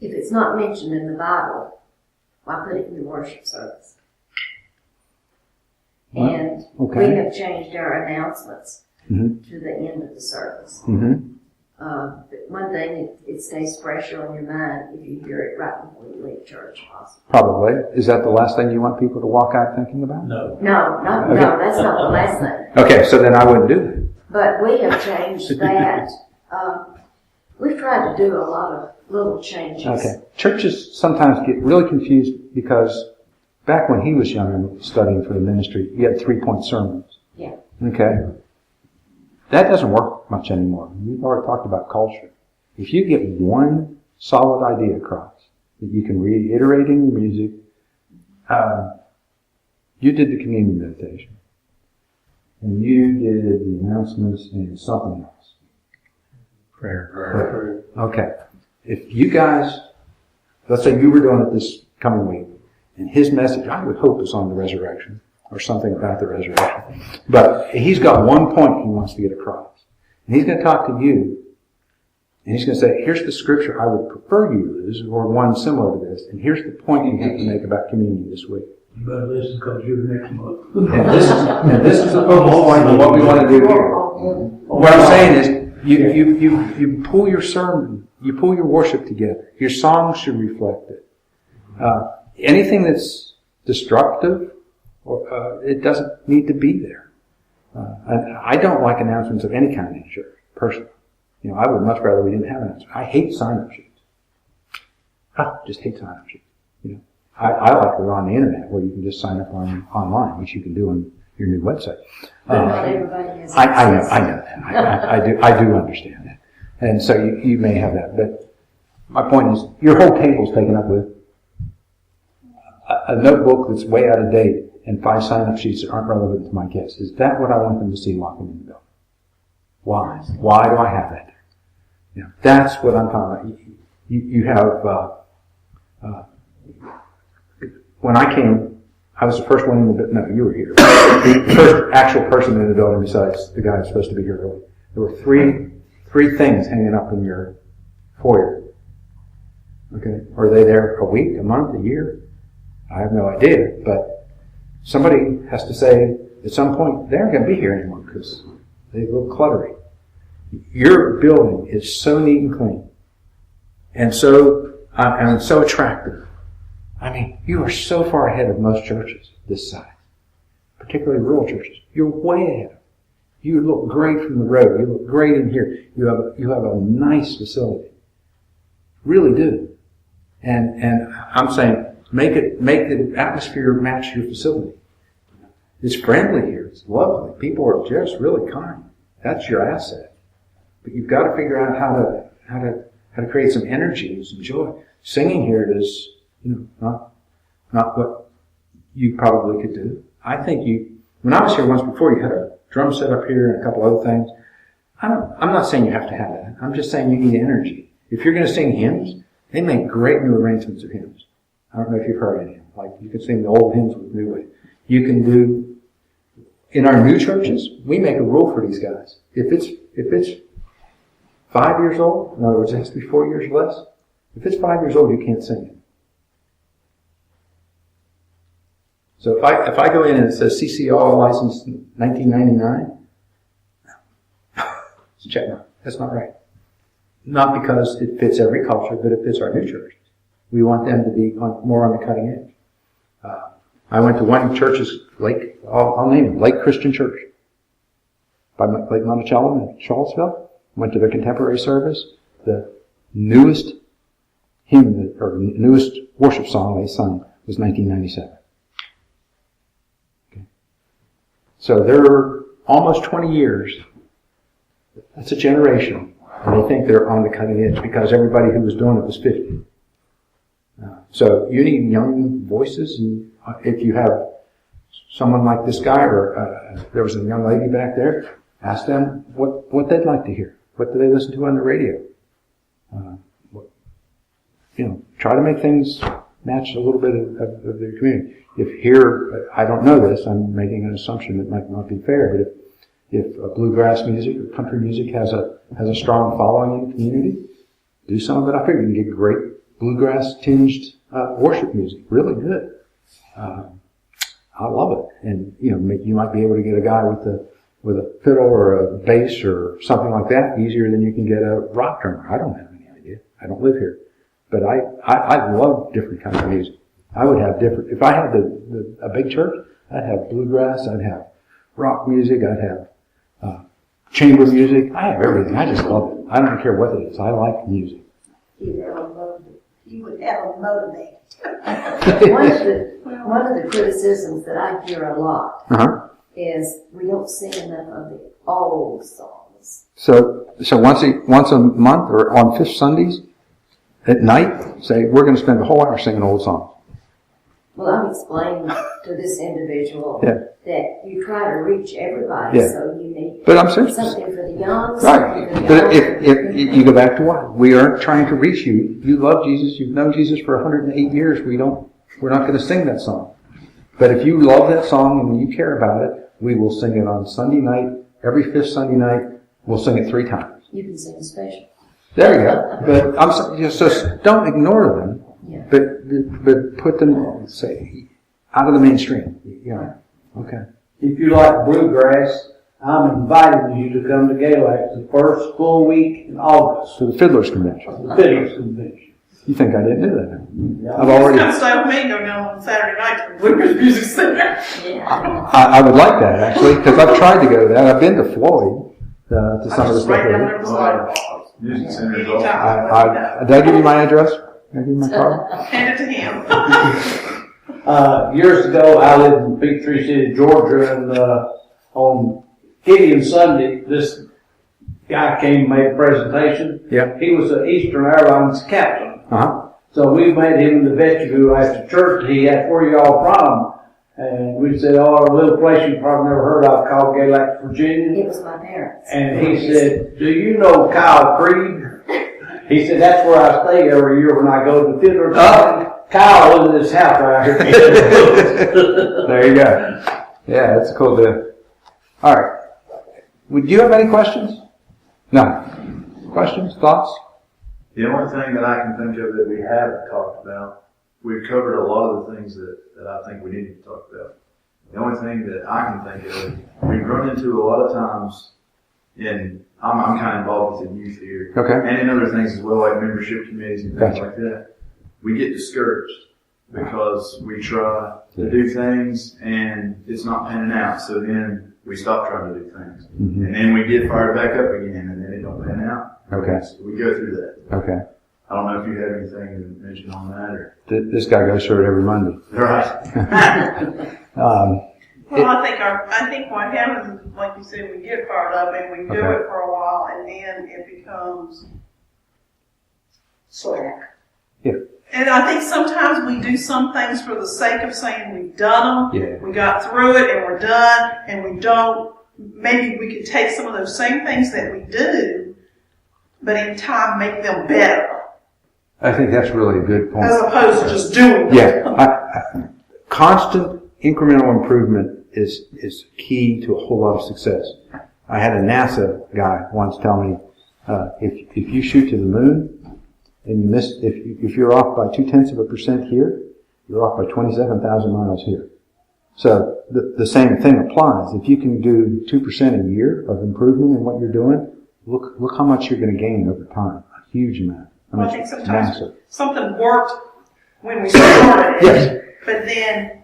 if it's not mentioned in the Bible, why put it in the worship service? Well, And okay. we have changed our announcements Mm-hmm. to the end of the service. Mm-hmm. But one thing, it stays fresher on your mind if you hear it right before you leave church, possibly. Probably. Is that the last thing you want people to walk out thinking about? No. No, that's not the last thing. Okay, so then I wouldn't do that. But we have changed that. We've tried to do a lot of little changes. Okay. Churches sometimes get really confused because back when he was young and studying for the ministry, you had 3-point sermons. Yeah. Okay. That doesn't work much anymore. We've already talked about culture. If you get one solid idea across, that you can reiterate in your music. You did the communion meditation. And you did the announcements and something else. Prayer. Okay. If you guys, let's say you were doing it this coming week, and his message, I would hope, is on the resurrection, or something about the resurrection. But he's got one point he wants to get across. And he's going to talk to you, and he's going to say, here's the scripture I would prefer you use, or one similar to this, and here's the point you have to make about communion this week. You better listen because you're next month. And this is the focal point of what we want to do here. What I'm saying is, you pull your sermon, you pull your worship together. Your songs should reflect it. Anything that's destructive, it doesn't need to be there. I don't like announcements of any kind in church, personally. I would much rather we didn't have announcements. I hate sign-up sheets. Just hate sign-up sheets. I like they're on the internet where you can just sign up online, which you can do on your new website. Not everybody has I know that. I do understand that. And so you may have that. But my point is, your whole table's taken up with a notebook that's way out of date and 5 sign-up sheets that aren't relevant to my kids. Is that what I want them to see walking in the building? Why? Why do I have that there? That's what I'm talking about. You have, when I came, I was the first one in the building. No, you were here. The first actual person in the building besides the guy who's supposed to be here early. There were three things hanging up in your foyer. Okay? Are they there a week, a month, a year? I have no idea, but somebody has to say at some point they aren't going to be here anymore because they look cluttery. Your building is so neat and clean and so attractive. I mean, you are so far ahead of most churches this size, particularly rural churches. You're way ahead. You look great from the road. You look great in here. You have a nice facility. Really do. And I'm saying, make the atmosphere match your facility. It's friendly here. It's lovely. People are just really kind. That's your asset. But you've got to figure out how to create some energy and some joy. Singing here is, not what you probably could do. I think when I was here once before, you had a drum set up here and a couple other things. I'm not saying you have to have that. I'm just saying you need energy. If you're going to sing hymns, they make great new arrangements of hymns. I don't know if you've heard any of them. Like, you can sing the old hymns with new ways. You can do, in our new churches, we make a rule for these guys. If it's 5 years old, in other words, it has to be 4 years or less. If it's 5 years old, you can't sing it. So if I go in and it says CCR license 1999, it's a check mark. That's not right. Not because it fits every culture, but it fits our new churches. We want them to be more on the cutting edge. I went to one church's I'll name it, Lake Christian Church by Lake Monticello in Charlottesville. Went to their contemporary service. The newest hymn, or newest worship song they sung was 1997. Okay. So they're almost 20 years. That's a generation. And they think they're on the cutting edge because everybody who was doing it was 50. So you need young voices, and if you have someone like this guy, or there was a young lady back there, ask them what they'd like to hear. What do they listen to on the radio? Try to make things match a little bit of their community. If here, I don't know this, I'm making an assumption that might not be fair, but if bluegrass music or country music has a strong following in the community, do some of it. I figure you can get great bluegrass tinged worship music, really good. I love it, and you might be able to get a guy with a fiddle or a bass or something like that easier than you can get a rock drummer. I don't have any idea. I don't live here, but I love different kinds of music. I would have different. If I had a big church, I'd have bluegrass. I'd have rock music. I'd have chamber music. I have everything. I just love it. I don't care what it is. I like music. You would have them motivated. One of the criticisms that I hear a lot is we don't sing enough of the old songs. So once a month or on fifth Sundays, At night, say, we're going to spend the whole hour singing old songs. Well, I'm explaining to this individual Yeah. that you try to reach everybody, Yeah. so you need But I'm serious. something for the young, Right. something for the But old. if you go back to what? We aren't trying to reach you. You love Jesus. You've known Jesus for 108 years. We're not going to sing that song. But if you love that song and you care about it, we will sing it on Sunday night, every fifth Sunday night. We'll sing it 3 times. You can sing a special. There you go. But I'm so don't ignore them. Yeah. But put them, say, out of the mainstream. You know. Okay. If you like bluegrass, I'm inviting you to come to Galax the first full week in August, So the Fiddlers Convention. the Fiddlers Convention. You think I didn't do that? I've Just already. come stay with me and go down on Saturday night to the Bluegrass Music Center. Yeah. I would like that actually, because I've tried to go to that. I've been to Floyd, to some of the Just stuff. right down there. there beside Music center is Anytime. awesome. Did I give you my address? Did I give you my card? Hand it to him. Years ago, I lived in Peachtree City, Georgia, and on Gideon Sunday, this guy came and made a presentation. Yeah. He was an Eastern Airlines captain. Uh-huh. So we met him in the vestibule after church. He asked, "Where y'all from?" And we said, "Oh, a little place you probably never heard of called Galax, Virginia." It was my parents. And he said, "Do you know Kyle Creed?" He said, "That's where I stay every year when I go to the Fiddler's Convention." Kyle lives in this house right here. There you go. Yeah, that's a cool deal. All right. Would you have any questions? No. Questions? Thoughts? The only thing that I can think of that we haven't talked about, we've covered a lot of the things that I think we need to talk about. The only thing that I can think of, we've run into a lot of times I'm kind of involved with the youth here. Okay. And in other things as well, like membership committees and things Gotcha. like that. We get discouraged because we try to do things and it's not panning out. So then we stop trying to do things. Mhm. And then we get fired back up again and then it don't pan out. Okay. So we go through that. Okay. I don't know if you have anything to mention on that or. This guy goes through it every Monday. Right. Well, I think what happens is, like you said, we get fired up and we do Okay. it for a while and then it becomes slack. Yeah. And I think sometimes we do some things for the sake of saying we've done them. Yeah. We got through it and we're done and we don't, maybe we could take some of those same things that we do, but in time make them better. I think that's really a good point. As opposed to just doing them. Yeah. Constant incremental improvement is key to a whole lot of success. I had a NASA guy once tell me, if you shoot to the moon and you miss, if you're off by 0.2% here, you're off by 27,000 miles here. So the same thing applies. If you can do 2% a year of improvement in what you're doing, look how much you're going to gain over time. A huge amount. Well, I think sometimes massive. something worked when we started it, Yes. but then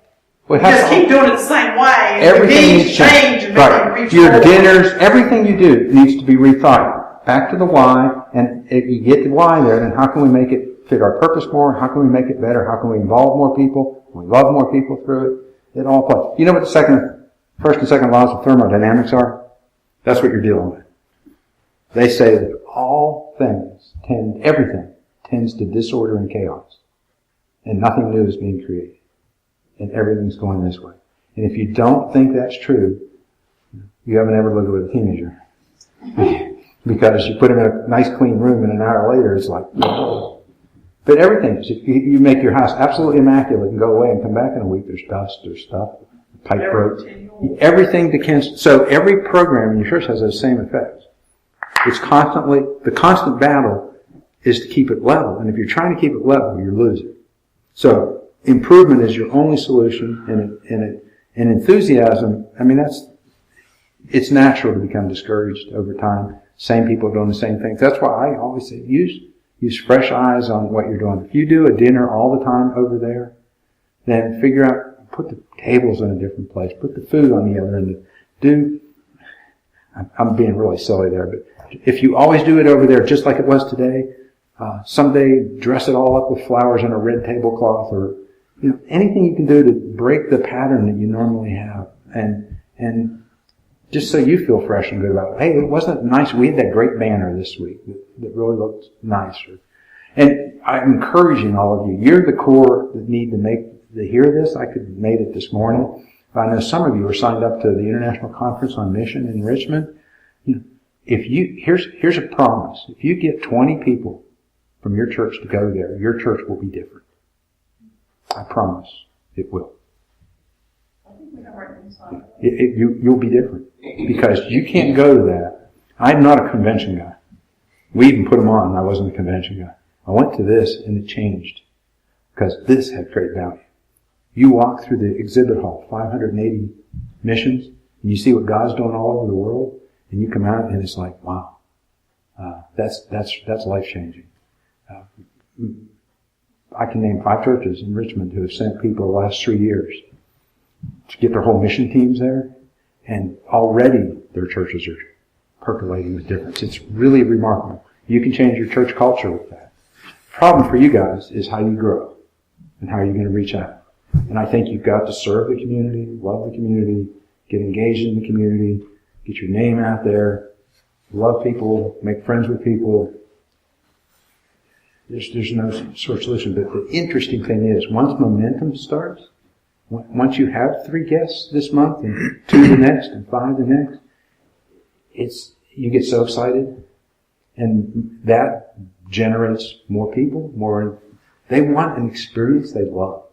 Well, it we has just to- keep doing it the same way, and Everything needs needs to change and make it Right. reach Your forward. dinners, everything you do needs to be rethought. Back to the why, and if you get the why there, then how can we make it fit our purpose more? How can we make it better? How can we involve more people? Can we love more people through it? It all applies. You know what the first and second laws of thermodynamics are? That's what you're dealing with. They say that everything tends to disorder and chaos. And nothing new is being created. And everything's going this way. And if you don't think that's true, you haven't ever lived with a teenager. Because you put them in a nice clean room and an hour later it's like, oh. But everything, if you make your house absolutely immaculate and go away and come back in a week, there's dust, there's stuff, pipe broke. Everything depends. So every program in your church has those same effects. It's the constant battle is to keep it level. And if you're trying to keep it level, you're losing. So improvement is your only solution, and enthusiasm, I mean, it's natural to become discouraged over time. Same people doing the same things. That's why I always say use fresh eyes on what you're doing. If you do a dinner all the time over there, then figure out, put the tables in a different place, put the food on the other end. I'm being really silly there, but if you always do it over there just like it was today, someday dress it all up with flowers and a red tablecloth, or anything you can do to break the pattern that you normally have, and just so you feel fresh and good about it. Hey, it wasn't nice. We had that great banner this week that really looked nice. And I'm encouraging all of you. You're the core that need to hear this. I could have made it this morning. But I know some of you are signed up to the International Conference on Mission in Richmond. Here's a promise. If you get 20 people from your church to go there, your church will be different. I promise it will. I think we have right inside. You'll be different. Because you can't go to that. I'm not a convention guy. We even put them on, and I wasn't a convention guy. I went to this, and it changed. Because this had great value. You walk through the exhibit hall, 580 missions, and you see what God's doing all over the world, and you come out, and it's like, wow. That's life-changing. I can name 5 churches in Richmond who have sent people the last 3 years to get their whole mission teams there, and already their churches are percolating with difference. It's really remarkable. You can change your church culture with that. The problem for you guys is how you grow and how you're going to reach out. And I think you've got to serve the community, love the community, get engaged in the community, get your name out there, love people, make friends with people. There's no sort of solution. But the interesting thing is, once momentum starts, once you have 3 guests this month and 2 the next and 5 the next, you get so excited, and that generates more people. They want an experience they love.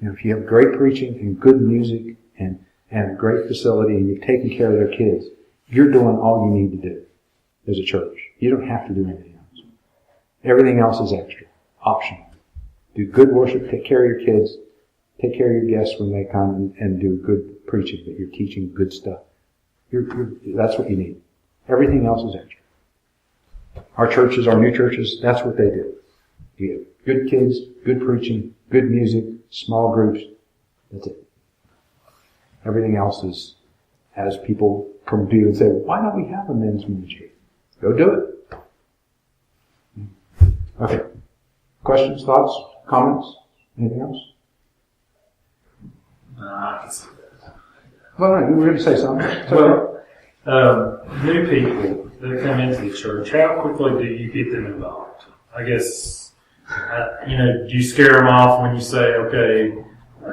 If you have great preaching and good music and a great facility and you've taken care of their kids, you're doing all you need to do as a church. You don't have to do anything else. Everything else is extra, optional. Do good worship, take care of your kids, take care of your guests when they come, and do good preaching, that you're teaching good stuff. That's what you need. Everything else is extra. Our churches, our new churches, that's what they do. You have good kids, good preaching, good music, small groups. That's it. Everything else is, as people come to you and say, well, why don't we have a men's ministry? Go do it. Okay. Questions, thoughts, comments? Anything else? Well, no, you were going to say something. New people that come into the church, how quickly do you get them involved? I guess, do you scare them off when you say, okay,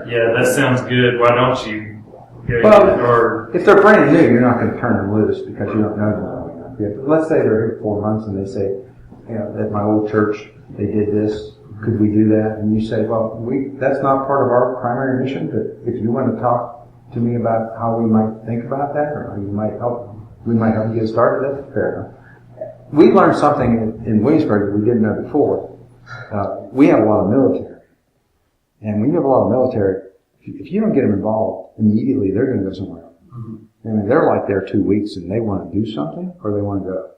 yeah, that sounds good, why don't you go? Well, if they're brand new, you're not going to turn them loose because you don't know them. Yeah, but let's say they're here 4 months and they say, at my old church, they did this. Could we do that? And you say, well, that's not part of our primary mission, but if you want to talk to me about how we might think about that, or how we might help you get started, that's fair enough. We learned something in Williamsburg that we didn't know before. We have a lot of military. And when you have a lot of military, if you don't get them involved immediately, they're going to go somewhere else. Mm-hmm. I mean, they're like there 2 weeks and they want to do something or they want to go.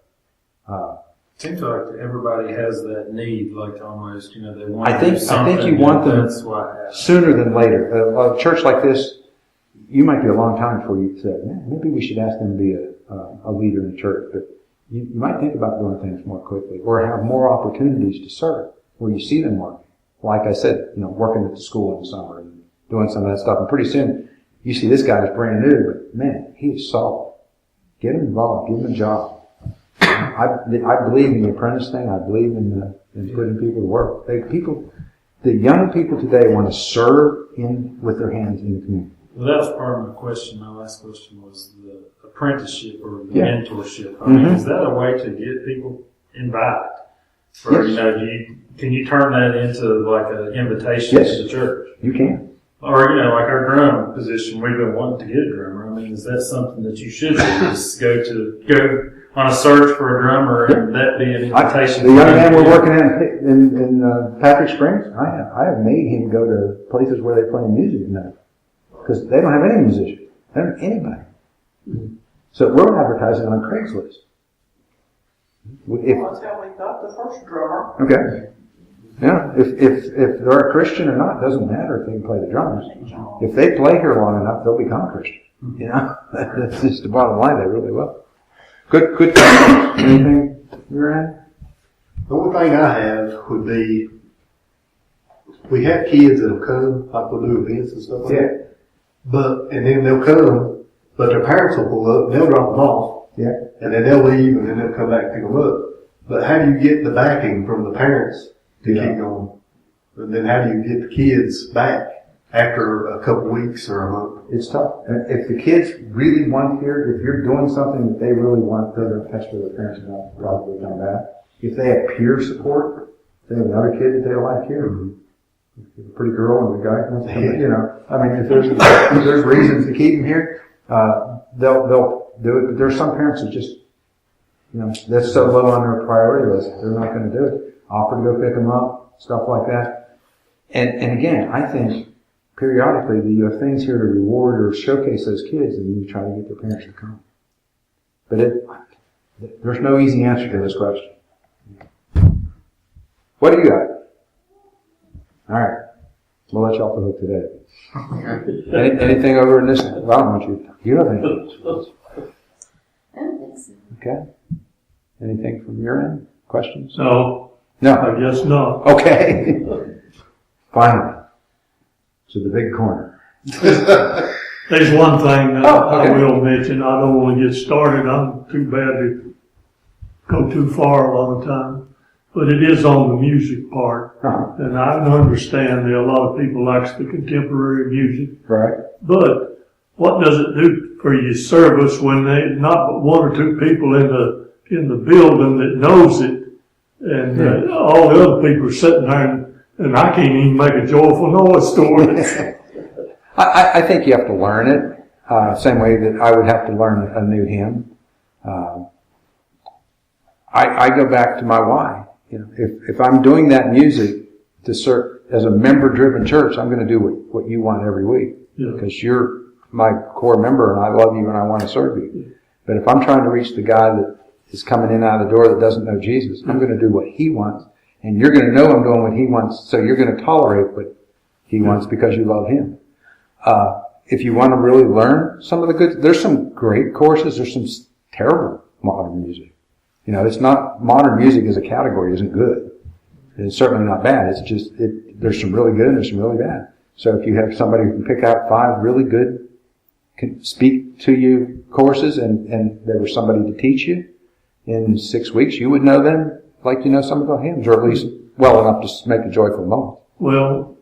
Seems like everybody has that need, like almost, they want to do something. I think you want them sooner than later. A church like this, you might be a long time before you say, man, maybe we should ask them to be a leader in the church. But you might think about doing things more quickly or have more opportunities to serve where you see them working. Like I said, working at the school in the summer and doing some of that stuff. And pretty soon, you see this guy is brand new, but man, he is solid. Get him involved. Give him a job. I believe in the apprentice thing. I believe in putting people to work. The young people today want to serve with their hands in the community. Well, that was part of my question. My last question was the apprenticeship or the mentorship. I mean, is that a way to get people invited? Or, can you turn that into like an invitation to the church? You can. Or, like our drum position, we've been wanting to get a drummer. I mean, is that something that you should do? Just go on a search for a drummer and that be an invitation? The young man we're working in Patrick Springs, I have made him go to places where they play music now. Because they don't have any musicians. They don't have anybody. So we're advertising on Craigslist. That's how we got the first drummer. Okay. Yeah. If they're a Christian or not, doesn't matter if they can play the drums. If they play here long enough, they'll become a Christian. That's just the bottom line. They really will. Good question. Anything you're in? The only thing I have would be, we have kids that'll come, like we'll do events and stuff like that. And then they'll come, but their parents will pull up, and they'll drop them off. Yeah. And then they'll leave, and then they'll come back and pick them up. But how do you get the backing from the parents to keep going? And then how do you get the kids back after a couple weeks or a month? It's tough. If the kids really want here, if you're doing something that they really want, they're going to pester their parents enough to probably come back. If they have peer support, they have another kid that they like here. A pretty girl and the guy comes, you know. I mean, if there's reasons to keep them here, they'll do it. But there's some parents that just, you know, that's so low on their priority list, they're not going to do it. Offer to go pick them up, stuff like that. And again, I think periodically that you have things here to reward or showcase those kids, and you try to get their parents to come. But there's no easy answer to this question. What do you got? All right. We'll let you off the hook today. Anything over in this? Well, I don't want you. You have anything? I don't think so. Okay. Anything from your end? Questions? No, No. I guess not. Okay. Finally. To the big corner. There's one thing that okay. I will mention. I don't want to get started. I'm too bad to go too far a lot of time. But it is on the music part. Uh-huh. And I understand that a lot of people likes the contemporary music. Right. But what does it do for your service when they not but one or two people in the building that knows it, and all the other people are sitting there and I can't even make a joyful noise to it. I think you have to learn it, same way that I would have to learn a new hymn. I go back to my why. You know, if I'm doing that music to serve as a member-driven church, I'm going to do what you want every week, because you're my core member and I love you and I want to serve you. But if I'm trying to reach the guy that is coming in out of the door that doesn't know Jesus, I'm going to do what he wants, and you're going to know I'm doing what he wants, so you're going to tolerate what he wants because you love him. If you want to really learn some of the good, there's some great courses, there's some terrible modern music. You know, it's not, modern music as a category isn't good. It's certainly not bad. It's just, there's some really good and there's some really bad. So if you have somebody who can pick out 5 really good, can speak to you courses, and there was somebody to teach you in 6 weeks, you would know them like you know some of the hymns, or at least well enough to make a joyful moment. Well,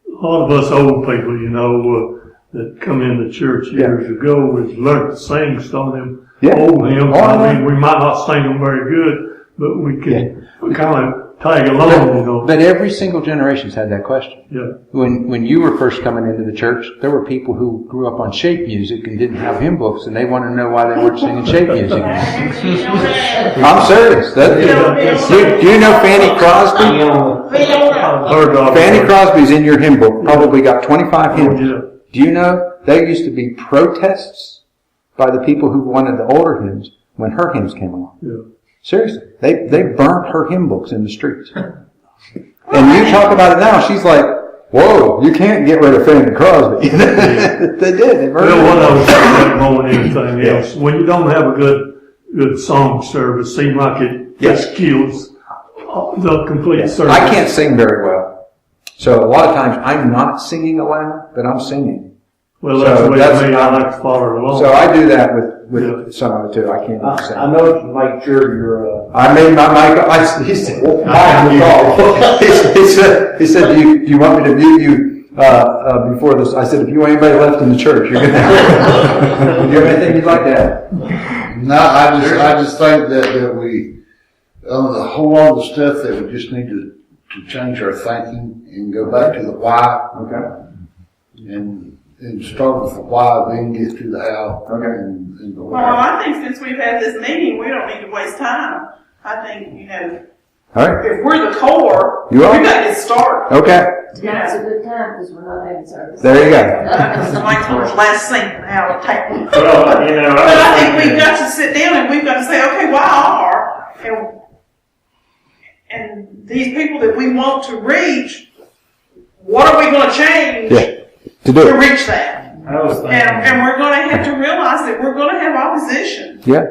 a lot of us old people, you know, that come into church years ago, we've learned to sing some of them old hymns. I mean, we might not sing them very good, but we can kind of tag along, you know. But every single generation's had that question. Yeah. When you were first coming into the church, there were people who grew up on shape music and didn't have hymn books, and they wanted to know why they weren't singing shape music. I'm serious. Do you know Fanny Crosby? Fanny Crosby's in your hymn book. Probably got 25 hymns. Do you know there used to be protests by the people who wanted the older hymns when her hymns came along? Yeah. Seriously. They burnt her hymn books in the streets. And you talk about it now, she's like, whoa, you can't get rid of Fanny Crosby. They did. They burned one of those more than anything else. When you don't have a good song service, seems like it just kills the complete service. I can't sing very well. So a lot of times I'm not singing aloud, but I'm singing. Well, that's the way I like to follow along. So I do that with some of it too. I can't even sing. I know to make sure you're, I made my mic, he said, he said, do you want me to mute you, before this? I said, if you want anybody left in the church, you're gonna do you have anything you'd like to add? No, I just think that we, a whole lot of the stuff that we just need to change our thinking and go back to the why. Okay. And start with the why, then get to the how. Okay. And the Well, I think since we've had this meeting, we don't need to waste time. I think, you know, All right. if we're the core, You are? we gotta get started. Okay. Now's a good time because we're not having service. There you go. It's like the last thing out of take. Well, you know, But I think we've got to sit down and we've got to say, okay, why are, and these people that we want to reach, what are we going to change To do to it. reach that? I was thinking, And we're going to have to realize that we're going to have opposition. Yeah.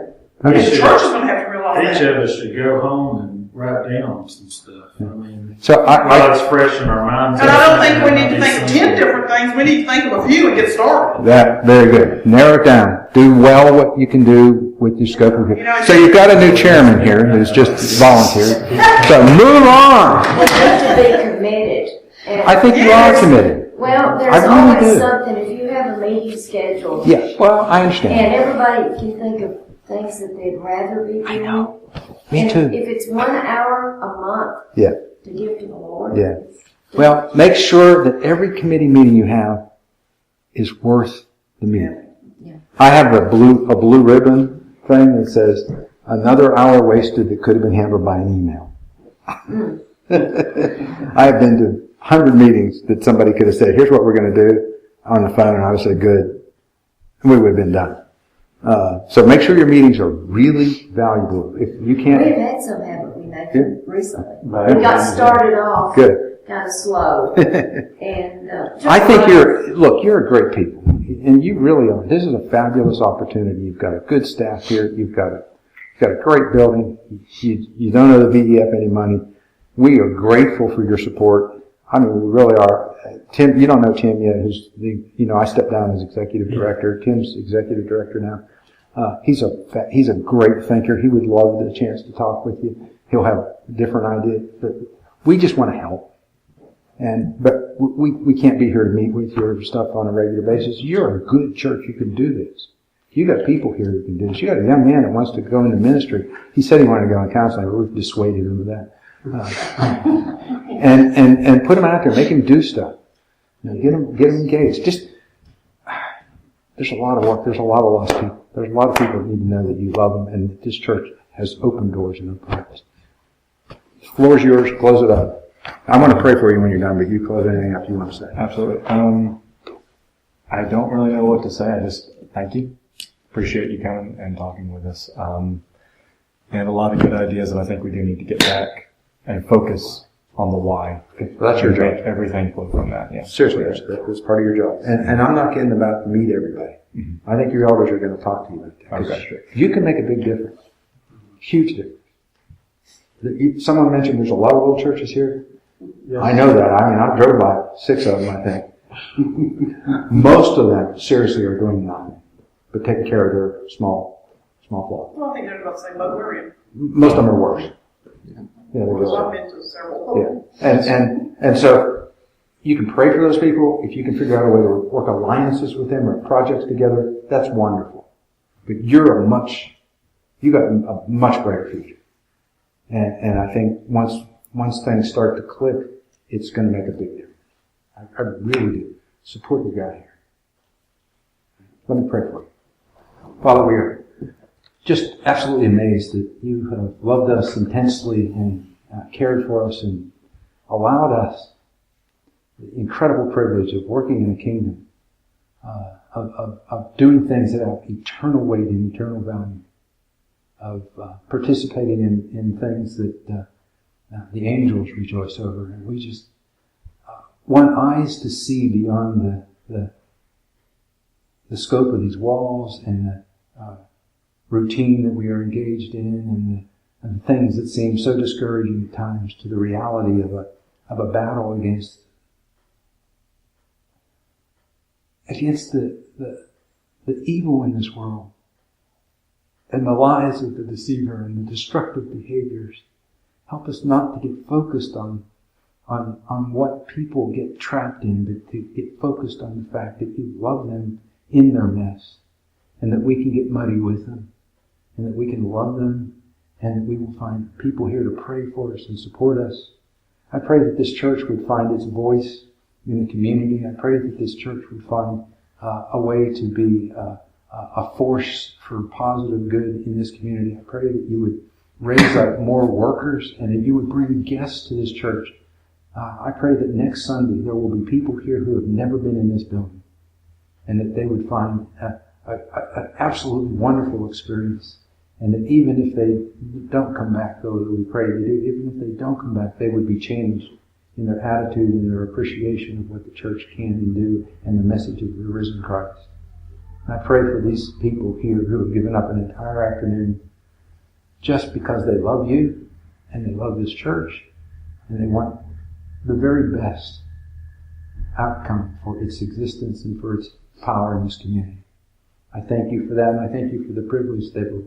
And Okay. the church is going to have to realize each that. of us should go home and write down some stuff. I mean, So while it's fresh in our minds. And I don't think we need to think of 10 different things. We need to think of a few and get started. That, very good. Narrow it down. Do well what you can do with your scope of You know, So you've got a new chairman here who's just volunteered. So move on. We have to be committed. And I think you are committed. well, there's I really always do. something, if you have a meeting scheduled. Yeah, well, I understand. And everybody can think of things that they'd rather be doing. I know. Me And too. If it's 1 hour a month Yeah. to give to the Lord. Yeah. Well, make sure that every committee meeting you have is worth the meeting. Yeah. I have a blue ribbon thing that says, another hour wasted that could have been handled by an email. I have been to 100 meetings that somebody could have said, here's what we're going to do on the phone, and I would say, good. And we would have been done. So make sure your meetings are really valuable. If you can't... We've had some, haven't we, Nathan, recently? Right. We got started off Good. kind of slow. And I think you're a great people. And you really are. This is a fabulous opportunity. You've got a good staff here. You've got a great building. You don't owe the VEF any money. We are grateful for your support. I mean, we really are. Tim, you don't know Tim yet. I stepped down as executive director. Tim's executive director now. He's a great thinker. He would love the chance to talk with you. He'll have different ideas. But we just want to help. But we can't be here to meet with your stuff on a regular basis. You're a good church. You can do this. You got people here who can do this. You got a young man that wants to go into ministry. He said he wanted to go in counseling, but we've dissuaded him of that. And put him out there, make him do stuff. Get him engaged. There's a lot of work. There's a lot of lost people. There's a lot of people that need to know that you love them, and that this church has open doors and open eyes. The floor is yours. Close it up. I want to pray for you when you're done, but you close anything up you want to say. Absolutely. I don't really know what to say. I just thank you. Appreciate you coming and talking with us. And a lot of good ideas, and I think we do need to get back and focus on the why. Well, that's your job. Make everything flow from that. Yeah. Seriously, that's part of your job. And I'm not kidding about meet everybody. Mm-hmm. I think your elders are going to talk to you about that. 'Cause Okay. you can make a big difference. Huge difference. Someone mentioned there's a lot of little churches here. Yes. I know that. I mean, I drove by 6 of them, I think. Most of them, seriously, are doing nothing but taking care of their small flock. Well, I think they're about the same boat we're in. Most of them are worse. Yeah, they're Well, just, I've been to several. yeah. And so you can pray for those people. If you can figure out a way to work alliances with them or projects together, that's wonderful. But you got a much brighter future. And I think once things start to click, it's going to make a big difference. I really do. Support your guy here. Let me pray for you. Father, we are just absolutely amazed that you have loved us intensely and cared for us and allowed us the incredible privilege of working in the kingdom, of doing things that have eternal weight and eternal value, of participating in things that the angels rejoice over. And we just want eyes to see beyond the scope of these walls and the routine that we are engaged in and the things that seem so discouraging at times, to the reality of a battle against the evil in this world and the lies of the deceiver and the destructive behaviors. Help us not to get focused on what people get trapped in, but to get focused on the fact that you love them in their mess, and that we can get muddy with them, and that we can love them, and that we will find people here to pray for us and support us. I pray that this church would find its voice in the community. I pray that this church would find a way to be a force for positive good in this community. I pray that you would raise up more workers and that you would bring guests to this church. I pray that next Sunday there will be people here who have never been in this building, and that they would find an absolutely wonderful experience. And that even if they don't come back, though we pray they do, even if they don't come back, they would be changed in their attitude and their appreciation of what the church can and do and the message of the risen Christ. And I pray for these people here who have given up an entire afternoon just because they love you and they love this church. I and they want the very best outcome for its existence and for its power in this community. I thank you for that, and I thank you for the privilege they've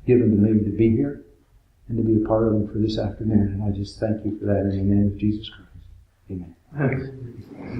given to me to be here and to be a part of them for this afternoon. And I just thank you for that in the name of Jesus Christ. Amen.